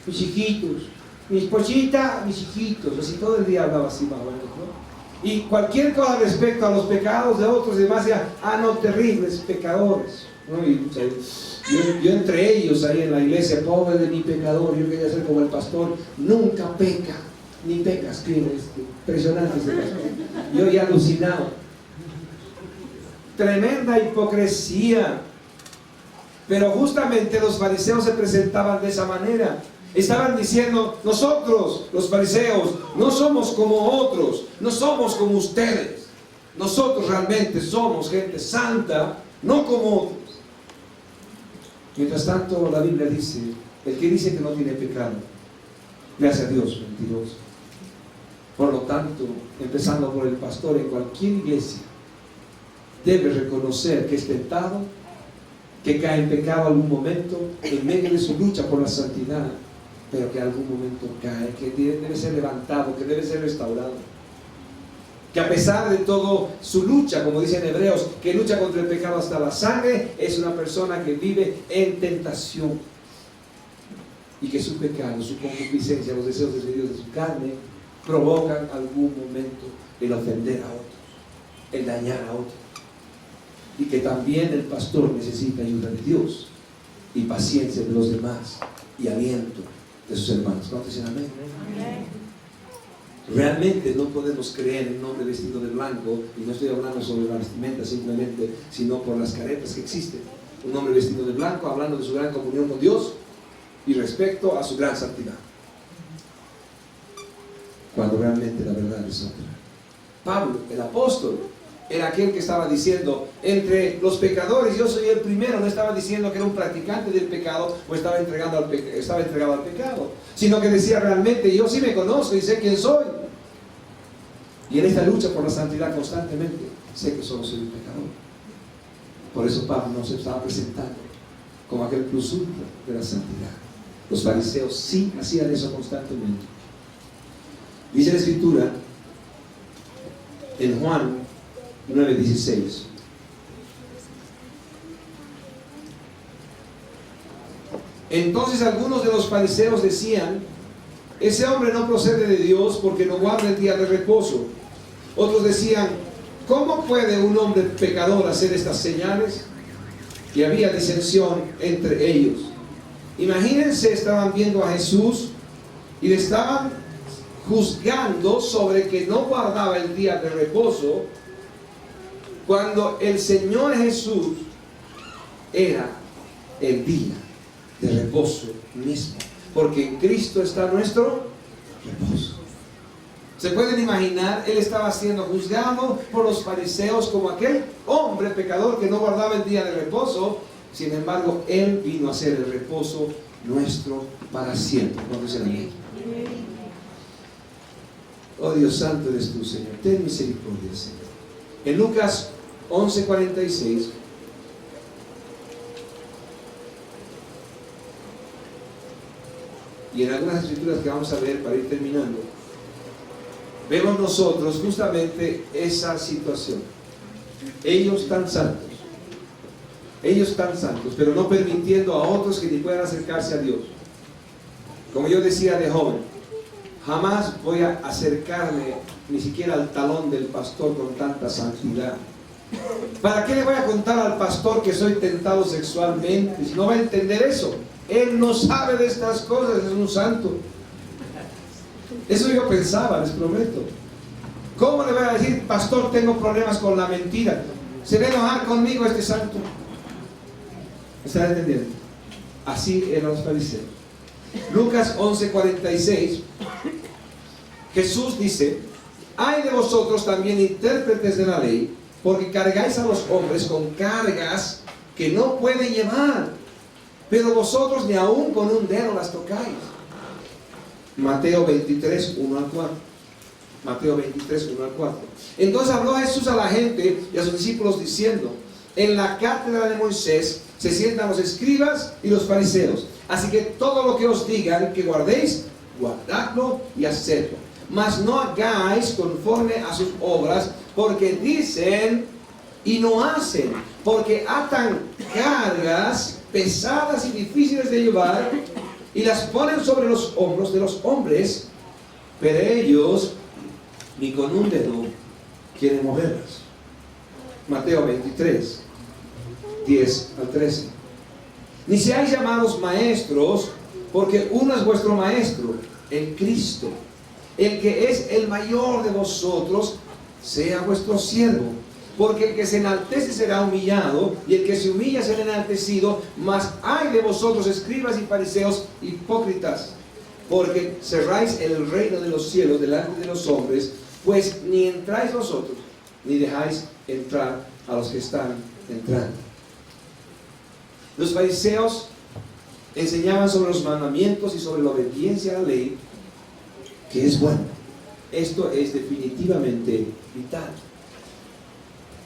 mis hijitos, mi esposita, mis hijitos. Así todo el día hablaba así más o menos, ¿no? Y cualquier cosa respecto a los pecados de otros y demás, decía, no, terribles pecadores, ¿no? Y yo entre ellos ahí en la iglesia, pobre de mi pecador, yo quería ser como el pastor, nunca peca, ni pecas, impresionante ese pastor. Yo ya alucinado. Tremenda hipocresía. Pero justamente los fariseos se presentaban de esa manera. Estaban diciendo, nosotros, los fariseos, no somos como otros, no somos como ustedes. Nosotros realmente somos gente santa, no como otros. Mientras tanto, la Biblia dice, el que dice que no tiene pecado, le hace a Dios mentiroso. Por lo tanto, empezando por el pastor en cualquier iglesia, debe reconocer que es tentado, que cae en pecado algún momento, en medio de su lucha por la santidad, pero que algún momento cae, que debe ser levantado, que debe ser restaurado. Que a pesar de todo su lucha, como dicen Hebreos, que lucha contra el pecado hasta la sangre, es una persona que vive en tentación. Y que su pecado, su concupiscencia, los deseos desmedidos de su carne, provocan algún momento el ofender a otros, el dañar a otros. Y que también el pastor necesita ayuda de Dios y paciencia de los demás y aliento de sus hermanos. ¿Cuántos dicen amén? Realmente no podemos creer en un hombre vestido de blanco, y no estoy hablando sobre la vestimenta simplemente, sino por las caretas que existen. Un hombre vestido de blanco hablando de su gran comunión con Dios y respecto a su gran santidad, cuando realmente la verdad es otra. Pablo, el apóstol, era aquel que estaba diciendo, entre los pecadores yo soy el primero. No estaba diciendo que era un practicante del pecado o estaba entregado al pecado, sino que decía realmente, yo sí me conozco y sé quién soy, y en esta lucha por la santidad constantemente sé que solo soy un pecador. Por eso Pablo no se estaba presentando como aquel plus ultra de la santidad. Los fariseos sí hacían eso constantemente. Dice la Escritura en Juan 9:16: entonces algunos de los fariseos decían, ese hombre no procede de Dios porque no guarda el día de reposo. Otros decían, ¿cómo puede un hombre pecador hacer estas señales? Y había disensión entre ellos. Imagínense, estaban viendo a Jesús y le estaban juzgando sobre que no guardaba el día de reposo, cuando el Señor Jesús era el día de reposo mismo, porque en Cristo está nuestro reposo. ¿Se pueden imaginar? Él estaba siendo juzgado por los fariseos como aquel hombre pecador que no guardaba el día de reposo. Sin embargo, Él vino a ser el reposo nuestro para siempre. ¿Cuántos dicen amén? Oh Dios santo eres tú, Señor. Ten misericordia, Señor. En Lucas 11:46, y en algunas escrituras que vamos a ver para ir terminando, vemos nosotros justamente esa situación. Ellos tan santos, pero no permitiendo a otros que ni puedan acercarse a Dios. Como yo decía de joven, jamás voy a acercarme ni siquiera al talón del pastor con tanta santidad. ¿Para qué le voy a contar al pastor que soy tentado sexualmente? Si no va a entender eso. Él no sabe de estas cosas, es un santo. Eso yo pensaba, les prometo. ¿Cómo le voy a decir, pastor, tengo problemas con la mentira? ¿Se va a enojar conmigo este santo? ¿Están entendiendo? Así eran los fariseos. Lucas 11:46, Jesús dice, ay de vosotros también intérpretes de la ley, porque cargáis a los hombres con cargas que no pueden llevar, pero vosotros ni aún con un dedo las tocáis. Mateo 23:1-4. Mateo 23:1-4. Entonces habló Jesús a la gente y a sus discípulos diciendo, en la cátedra de Moisés se sientan los escribas y los fariseos. Así que todo lo que os digan que guardéis, guardadlo y hacedlo. Mas no hagáis conforme a sus obras, porque dicen y no hacen, porque atan cargas pesadas y difíciles de llevar y las ponen sobre los hombros de los hombres, pero ellos ni con un dedo quieren moverlas. Mateo 23:10-13. Ni seáis llamados maestros, porque uno es vuestro maestro, el Cristo. El que es el mayor de vosotros sea vuestro siervo, porque el que se enaltece será humillado, y el que se humilla será enaltecido. Mas ay de vosotros, escribas y fariseos hipócritas, porque cerráis el reino de los cielos delante de los hombres, pues ni entráis vosotros, ni dejáis entrar a los que están entrando. Los fariseos enseñaban sobre los mandamientos y sobre la obediencia a la ley, que es bueno. Esto es definitivamente vital.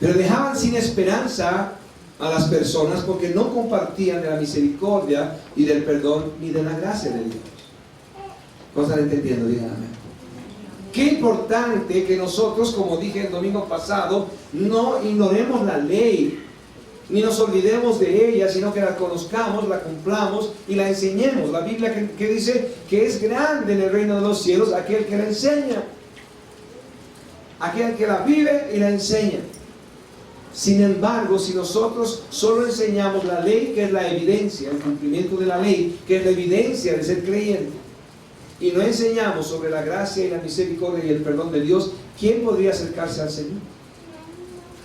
Pero dejaban sin esperanza a las personas porque no compartían de la misericordia y del perdón ni de la gracia de Dios. ¿Cómo están entendiendo? Díganme. Qué importante que nosotros, como dije el domingo pasado, no ignoremos la ley, ni nos olvidemos de ella, sino que la conozcamos, la cumplamos y la enseñemos. La Biblia que dice que es grande en el reino de los cielos aquel que la enseña, aquel que la vive y la enseña. Sin embargo, si nosotros solo enseñamos la ley, que es la evidencia, el cumplimiento de la ley, que es la evidencia de ser creyente, y no enseñamos sobre la gracia y la misericordia y el perdón de Dios, ¿quién podría acercarse al Señor?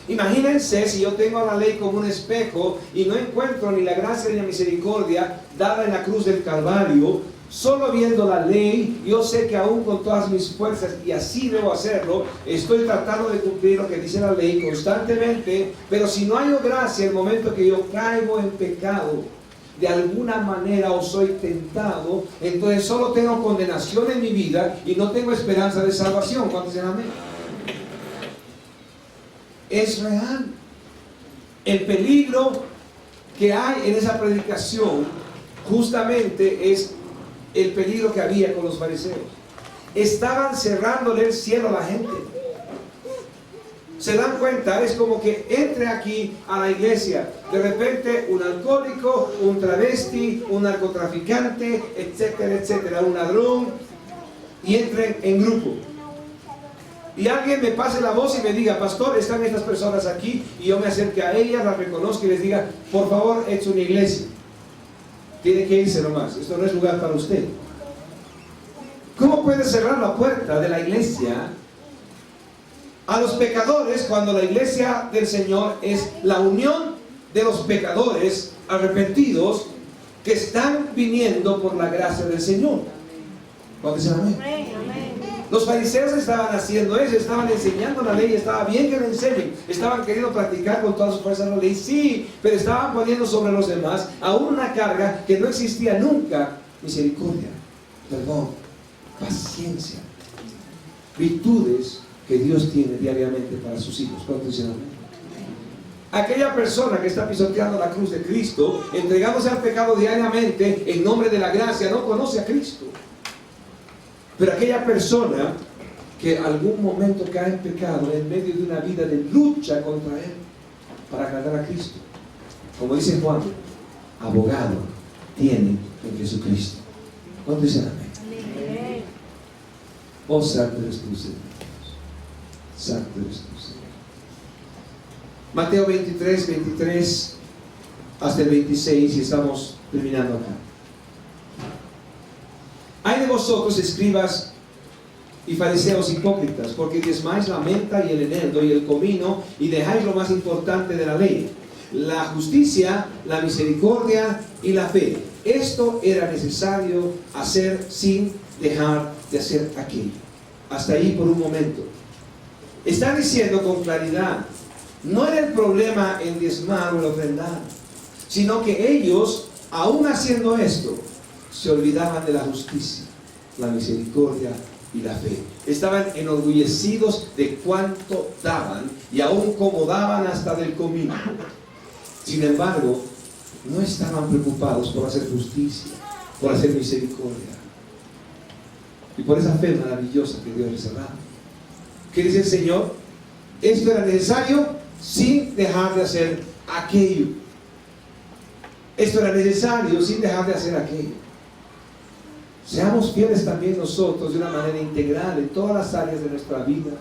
Imagínense si yo tengo la ley como un espejo y no encuentro ni la gracia ni la misericordia dada en la cruz del Calvario. Solo viendo la ley, yo sé que aún con todas mis fuerzas, y así debo hacerlo, estoy tratando de cumplir lo que dice la ley constantemente, pero si no hay gracia, el momento que yo caigo en pecado, de alguna manera o soy tentado, entonces solo tengo condenación en mi vida y no tengo esperanza de salvación. ¿Cuántos dicen amén? Es real. El peligro que hay en esa predicación justamente es el peligro que había con los fariseos. Estaban cerrándole el cielo a la gente. Se dan cuenta, es como que entre aquí a la iglesia, de repente un alcohólico, un travesti, un narcotraficante, etcétera, etcétera, un ladrón, y entren en grupo. Y alguien me pase la voz y me diga: pastor, están estas personas aquí, y yo me acerque a ellas, las reconozco y les diga: por favor, es una iglesia, tiene que irse nomás, esto no es lugar para usted. ¿Cómo puede cerrar la puerta de la iglesia a los pecadores cuando la iglesia del Señor es la unión de los pecadores arrepentidos que están viniendo por la gracia del Señor? ¿Cuántos dicen amén? Los fariseos estaban haciendo eso, estaban enseñando la ley, estaba bien que lo enseñen, estaban queriendo practicar con todas sus fuerzas la ley, sí, pero estaban poniendo sobre los demás aún una carga que no existía nunca: misericordia, perdón, paciencia, virtudes que Dios tiene diariamente para sus hijos. ¿Cuántos dicen amén? Aquella persona que está pisoteando la cruz de Cristo, entregándose al pecado diariamente en nombre de la gracia, no conoce a Cristo. Pero aquella persona que algún momento cae en pecado en medio de una vida de lucha contra Él para agradar a Cristo, como dice Juan, abogado tiene en Jesucristo. ¿Cuántos dicen amén? Oh, santo eres tú, Señor. Santo eres tú, Señor. Mateo 23, 23 hasta el 26, y estamos terminando acá. Hay de vosotros, escribas y fariseos hipócritas, porque diezmáis la menta y el eneldo y el comino, y dejáis lo más importante de la ley, la justicia, la misericordia y la fe. Esto era necesario hacer sin dejar de hacer aquello. Hasta ahí por un momento. Está diciendo con claridad, no era el problema el diezmar o el ofrendar, sino que ellos, aún haciendo esto, se olvidaban de la justicia, la misericordia y la fe. Estaban enorgullecidos de cuánto daban, y aún como daban hasta del comino. Sin embargo, no estaban preocupados por hacer justicia, por hacer misericordia y por esa fe maravillosa que Dios les ha dado. ¿Qué dice el Señor? Esto era necesario sin dejar de hacer aquello. Esto era necesario sin dejar de hacer aquello. Seamos fieles también nosotros de una manera integral en todas las áreas de nuestra vida.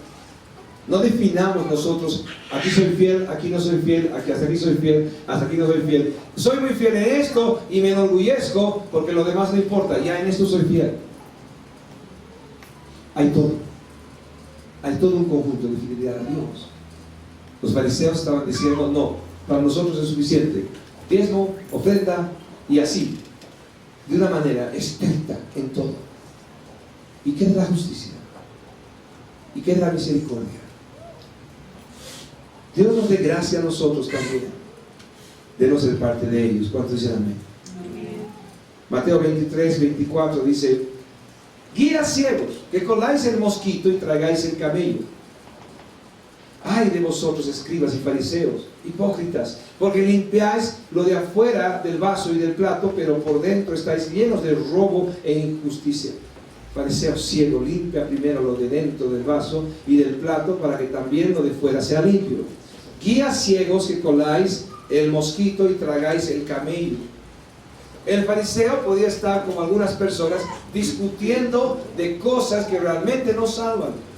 No definamos nosotros: aquí soy fiel, aquí no soy fiel, aquí hasta aquí soy fiel, hasta aquí no soy fiel. Soy muy fiel en esto y me enorgullezco porque lo demás no importa, ya en esto soy fiel. Hay todo un conjunto de fidelidad a Dios. Los fariseos estaban diciendo: no, para nosotros es suficiente diezmo, ofrenda y así, de una manera estricta en todo. ¿Y qué es la justicia? ¿Y qué es la misericordia? Dios nos dé gracia a nosotros también de no ser parte de ellos. ¿Cuántos dicen amén? Amén. Mateo 23, 24 dice: guías ciegos, que coláis el mosquito y tragáis el camello. Ay de vosotros, escribas y fariseos, hipócritas, porque limpiáis lo de afuera del vaso y del plato, pero por dentro estáis llenos de robo e injusticia. Fariseo ciego, limpia primero lo de dentro del vaso y del plato, para que también lo de fuera sea limpio. Guías ciegos, que coláis el mosquito y tragáis el camello. El fariseo podía estar, como algunas personas, discutiendo de cosas que realmente no salvan.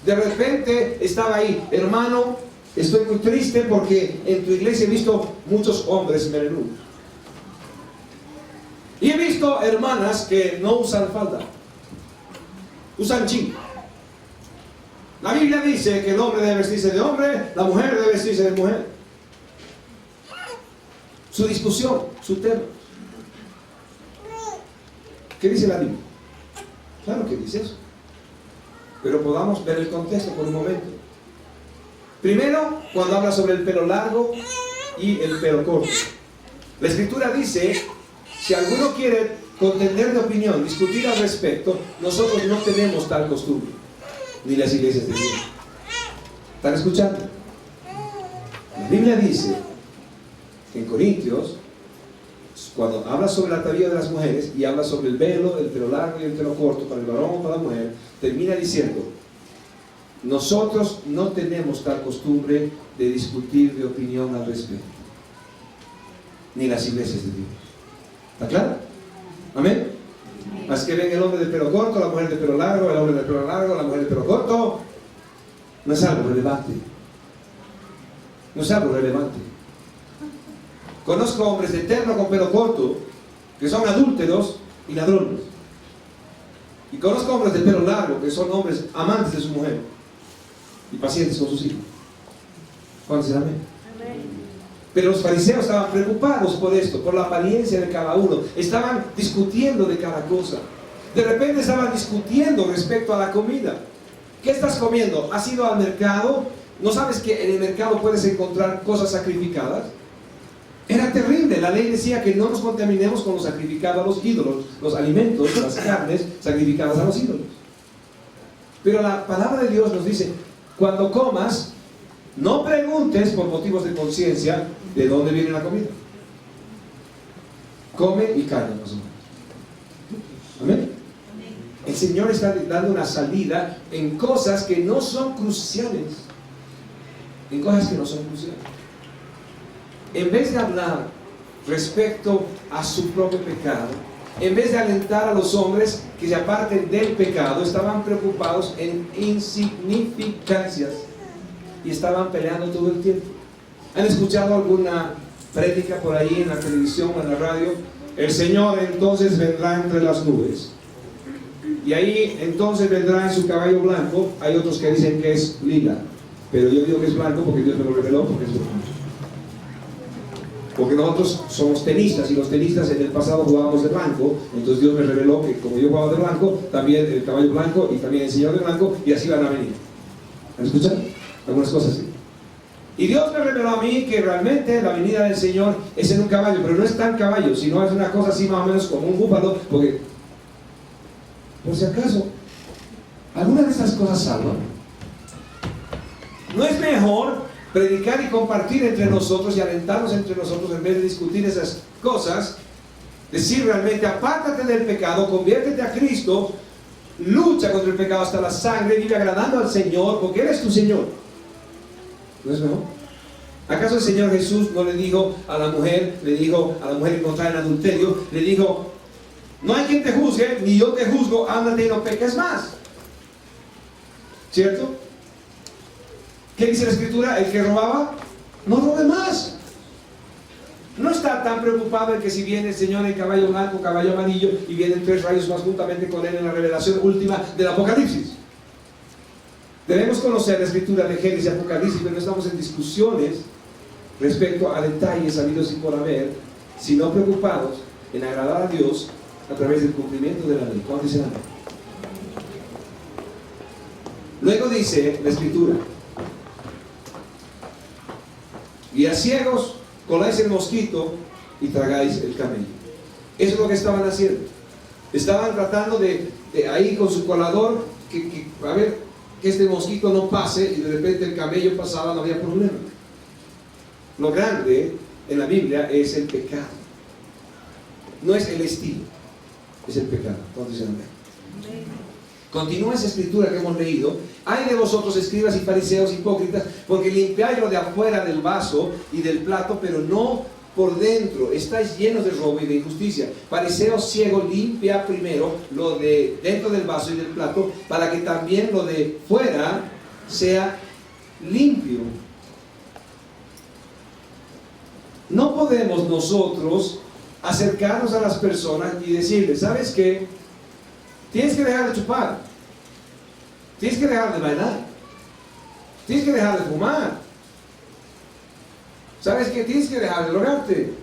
De repente estaba ahí: hermano, estoy muy triste porque en tu iglesia he visto muchos hombres menudos. Y he visto hermanas que no usan falda. Usan chi. La Biblia dice que el hombre debe vestirse de hombre, la mujer debe vestirse de mujer. Su discusión, su tema. ¿Qué dice la Biblia? Claro que dice eso. Pero podamos ver el contexto por un momento. Primero, cuando habla sobre el pelo largo y el pelo corto. La Escritura dice, si alguno quiere contender de opinión, discutir al respecto, nosotros no tenemos tal costumbre, ni las iglesias de Dios. ¿Están escuchando? La Biblia dice en Corintios, cuando habla sobre el atavío de las mujeres y habla sobre el velo, el pelo largo y el pelo corto para el varón o para la mujer, termina diciendo, nosotros no tenemos tal costumbre de discutir de opinión al respecto, ni las iglesias de Dios. ¿Está claro? ¿Amén? Así que ven el hombre de pelo corto, la mujer de pelo largo, el hombre de pelo largo, la mujer de pelo corto. No es algo relevante. No es algo relevante. Conozco hombres de terno con pelo corto que son adúlteros y ladrones. Y conozco hombres de pelo largo que son hombres amantes de su mujer y pacientes con sus hijos. ¿Cuántos dicen amén? Pero los fariseos estaban preocupados por esto, por la apariencia de cada uno. Estaban discutiendo de cada cosa. De repente estaban discutiendo respecto a la comida. ¿Qué estás comiendo? ¿Has ido al mercado? ¿No sabes que en el mercado puedes encontrar cosas sacrificadas? Era terrible. La ley decía que no nos contaminemos con lo sacrificado a los ídolos, los alimentos, las carnes sacrificadas a los ídolos. Pero la palabra de Dios nos dice, cuando comas, no preguntes por motivos de conciencia de dónde viene la comida. Come y calla, más o menos. Amén. El Señor está dando una salida en cosas que no son cruciales. En cosas que no son cruciales. En vez de hablar respecto a su propio pecado, en vez de alentar a los hombres que se aparten del pecado, estaban preocupados en insignificancias y estaban peleando todo el tiempo. ¿Han escuchado alguna prédica por ahí en la televisión o en la radio? El Señor entonces vendrá entre las nubes. Y ahí entonces vendrá en su caballo blanco. Hay otros que dicen que es lila, pero yo digo que es blanco porque Dios me lo reveló, porque es blanco. Porque nosotros somos tenistas y los tenistas en el pasado jugábamos de blanco, entonces Dios me reveló que como yo jugaba de blanco, también el caballo blanco y también el Señor de blanco, y así van a venir. ¿Han escuchado? Algunas cosas así. Y Dios me reveló a mí que realmente la venida del Señor es en un caballo, pero no es tan caballo, sino es una cosa así más o menos como un búfalo, porque, por si acaso, ¿alguna de estas cosas salvan? ¿No es mejor predicar y compartir entre nosotros y alentarnos entre nosotros en vez de discutir esas cosas? Decir realmente, apártate del pecado, conviértete a Cristo, lucha contra el pecado hasta la sangre, vive agradando al Señor, porque Él es tu Señor. ¿No es mejor? ¿Acaso el Señor Jesús no le dijo a la mujer, encontrada en adulterio, le dijo, no hay quien te juzgue, ni yo te juzgo, ándate y no peques más? ¿Cierto? ¿Qué dice la Escritura? El que robaba, no robe más. No está tan preocupado en que si viene el Señor en caballo blanco, caballo amarillo, y vienen 3 rayos más juntamente con Él en la revelación última del Apocalipsis. Debemos conocer la Escritura de Génesis y Apocalipsis, pero no estamos en discusiones respecto a detalles habidos y por haber, sino preocupados en agradar a Dios a través del cumplimiento de la ley. ¿Cuántos dicen amén? Luego dice la Escritura, y a ciegos coláis el mosquito y tragáis el camello. Eso es lo que estaban haciendo. Estaban tratando de ahí con su colador, a ver, que este mosquito no pase, y de repente el camello pasaba, no había problema. Lo grande en la Biblia es el pecado. No es el estilo, es el pecado. ¿Cuántos dicen amén? Continúa esa escritura que hemos leído. Hay de vosotros, escribas y fariseos hipócritas, porque limpiáis lo de afuera del vaso y del plato, pero no por dentro. Estáis llenos de robo y de injusticia. Fariseo ciego, limpia primero lo de dentro del vaso y del plato, para que también lo de fuera sea limpio. No podemos nosotros acercarnos a las personas y decirles, ¿sabes qué? Tienes que dejar de chupar. Tienes que dejar de bailar. Tienes que dejar de fumar. ¿Sabes qué? Tienes que dejar de drogarte.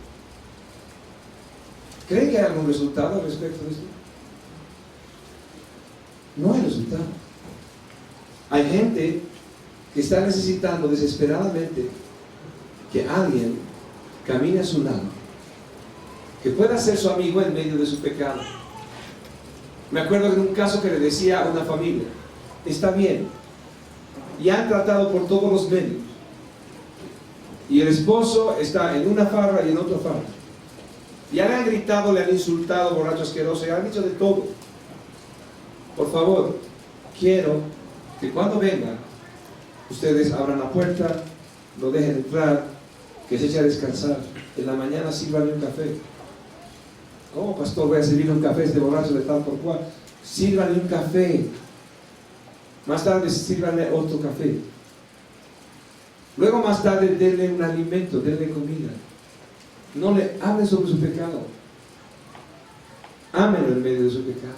¿Creen que hay algún resultado al respecto de esto? No hay resultado. Hay gente que está necesitando desesperadamente que alguien camine a su lado, que pueda ser su amigo en medio de su pecado. Me acuerdo de un caso que le decía a una familia: está bien, y han tratado por todos los medios, y el esposo está en una farra y en otra farra, ya le han gritado, le han insultado, borracho asqueroso, le han dicho de todo. Por favor, quiero que cuando vengan ustedes abran la puerta, lo dejen entrar, que se eche a descansar, en la mañana sírvanle un café. ¿Cómo, pastor, voy a servirle un café a este borracho de tal por cual? Sírvanle un café, más tarde sírvanle otro café, luego más tarde denle un alimento, denle comida. No le hablen sobre su pecado, ámenlo en medio de su pecado.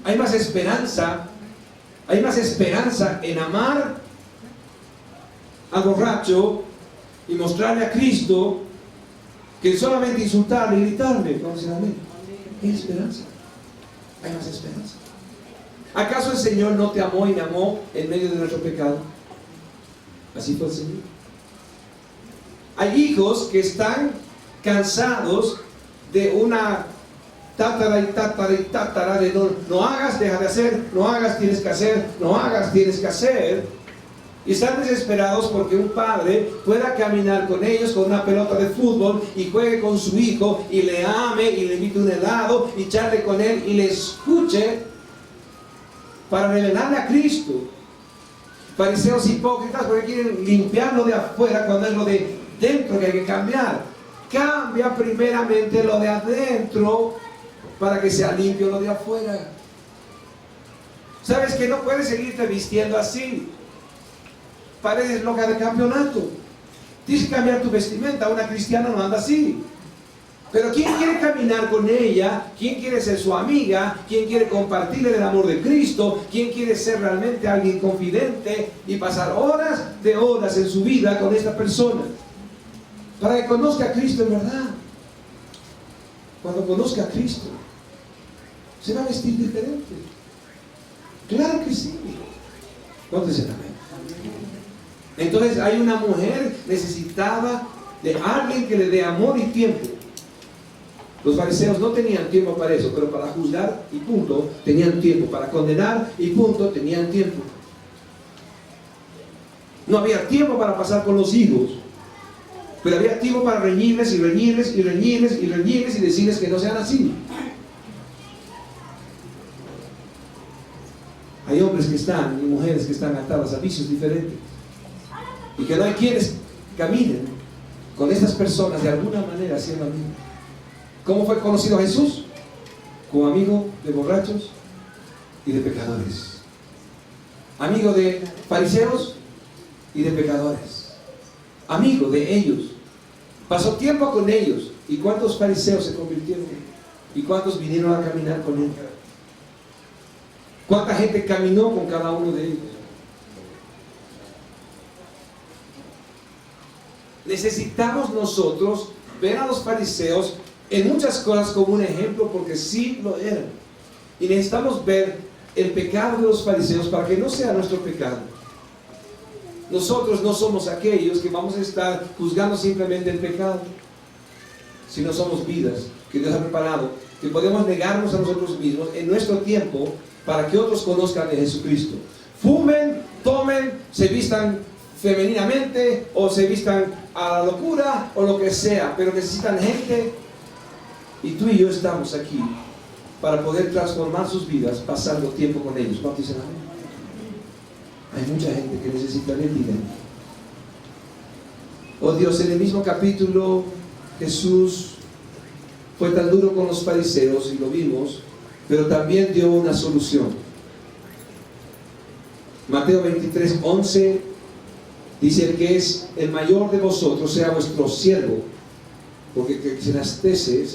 Hay más esperanza en amar al borracho y mostrarle a Cristo que solamente insultarle y gritarle cuando se amén. Hay esperanza, hay más esperanza. ¿Acaso el Señor no te amó y me amó en medio de nuestro pecado? Así fue el Señor. Hay hijos que están cansados de una tátara y tátara y tátara de no hagas, deja de hacer, no hagas, tienes que hacer, no hagas, tienes que hacer. Y están desesperados porque un padre pueda caminar con ellos con una pelota de fútbol y juegue con su hijo y le ame y le invite un helado y charle con él y le escuche para revelarle a Cristo. Fariseos hipócritas porque quieren limpiarlo de afuera cuando es lo de dentro que hay que cambiar. Cambia primeramente lo de adentro para que sea limpio lo de afuera. ¿Sabes que no puedes seguirte vistiendo así? Pareces loca de campeonato. Tienes que cambiar tu vestimenta. Una cristiana no anda así. Pero ¿quién quiere caminar con ella? ¿Quién quiere ser su amiga? ¿Quién quiere compartirle el amor de Cristo? ¿Quién quiere ser realmente alguien confidente y pasar horas de horas en su vida con esta persona? Para que conozca a Cristo en verdad. Cuando conozca a Cristo, se va a vestir diferente. Claro que sí. ¿Cuántos dicen amén? Entonces hay una mujer necesitada de alguien que le dé amor y tiempo. Los fariseos no tenían tiempo para eso, pero para juzgar y punto tenían tiempo, para condenar y punto tenían tiempo. No había tiempo para pasar con los hijos, pero había tiempo para reñirles y reñirles y reñirles y reñirles y decirles que no sean así. Hay hombres que están y mujeres que están atadas a vicios diferentes y que no hay quienes caminen con estas personas de alguna manera siendo amigos. ¿Cómo fue conocido Jesús? Como amigo de borrachos y de pecadores, amigo de fariseos y de pecadores, amigo de ellos. Pasó tiempo con ellos. ¿Y cuántos fariseos se convirtieron? ¿Y cuántos vinieron a caminar con él? ¿Cuánta gente caminó con cada uno de ellos? Necesitamos nosotros ver a los fariseos en muchas cosas como un ejemplo, porque sí lo eran. Y necesitamos ver el pecado de los fariseos para que no sea nuestro pecado. Nosotros no somos aquellos que vamos a estar juzgando simplemente el pecado, sino somos vidas que Dios ha preparado, que podemos negarnos a nosotros mismos en nuestro tiempo para que otros conozcan de Jesucristo. Fumen, tomen, se vistan femeninamente o se vistan a la locura o lo que sea, pero necesitan gente, y tú y yo estamos aquí para poder transformar sus vidas pasando tiempo con ellos. ¿Cuántos dicen amén? Hay mucha gente que necesita el dinero. Oh Dios, en el mismo capítulo Jesús fue tan duro con los fariseos y lo vimos, pero también dio una solución. Mateo 23:11 dice: el que es el mayor de vosotros sea vuestro siervo, porque el que se enaltece,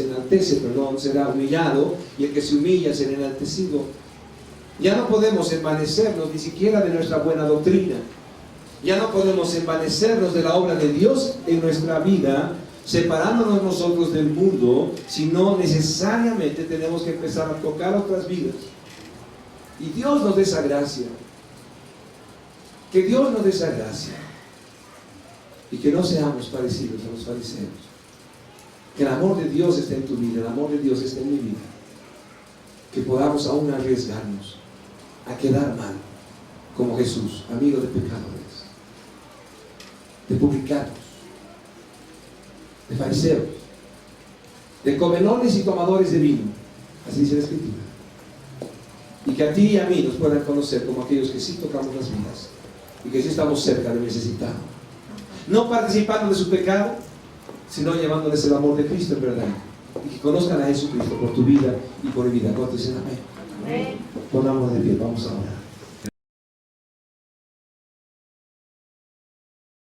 será humillado, y el que se humilla será enaltecido. Ya no podemos envanecernos ni siquiera de nuestra buena doctrina. Ya no podemos envanecernos de la obra de Dios en nuestra vida, separándonos nosotros del mundo, sino necesariamente tenemos que empezar a tocar otras vidas. Y Dios nos dé esa gracia. Que Dios nos dé esa gracia. Y que no seamos parecidos a los fariseos. Que el amor de Dios esté en tu vida, el amor de Dios esté en mi vida. Que podamos aún arriesgarnos a quedar mal, como Jesús, amigo de pecadores, de publicanos, de fariseos, de comelones y tomadores de vino. Así dice la Escritura. Y que a ti y a mí nos puedan conocer como aquellos que sí tocamos las vidas y que sí estamos cerca de necesitados. No participando de su pecado, sino llevándoles el amor de Cristo en verdad. Y que conozcan a Jesucristo por tu vida y por mi vida. ¿Cuántos dicen amén? Amén. Ponamos de pie, vamos a orar.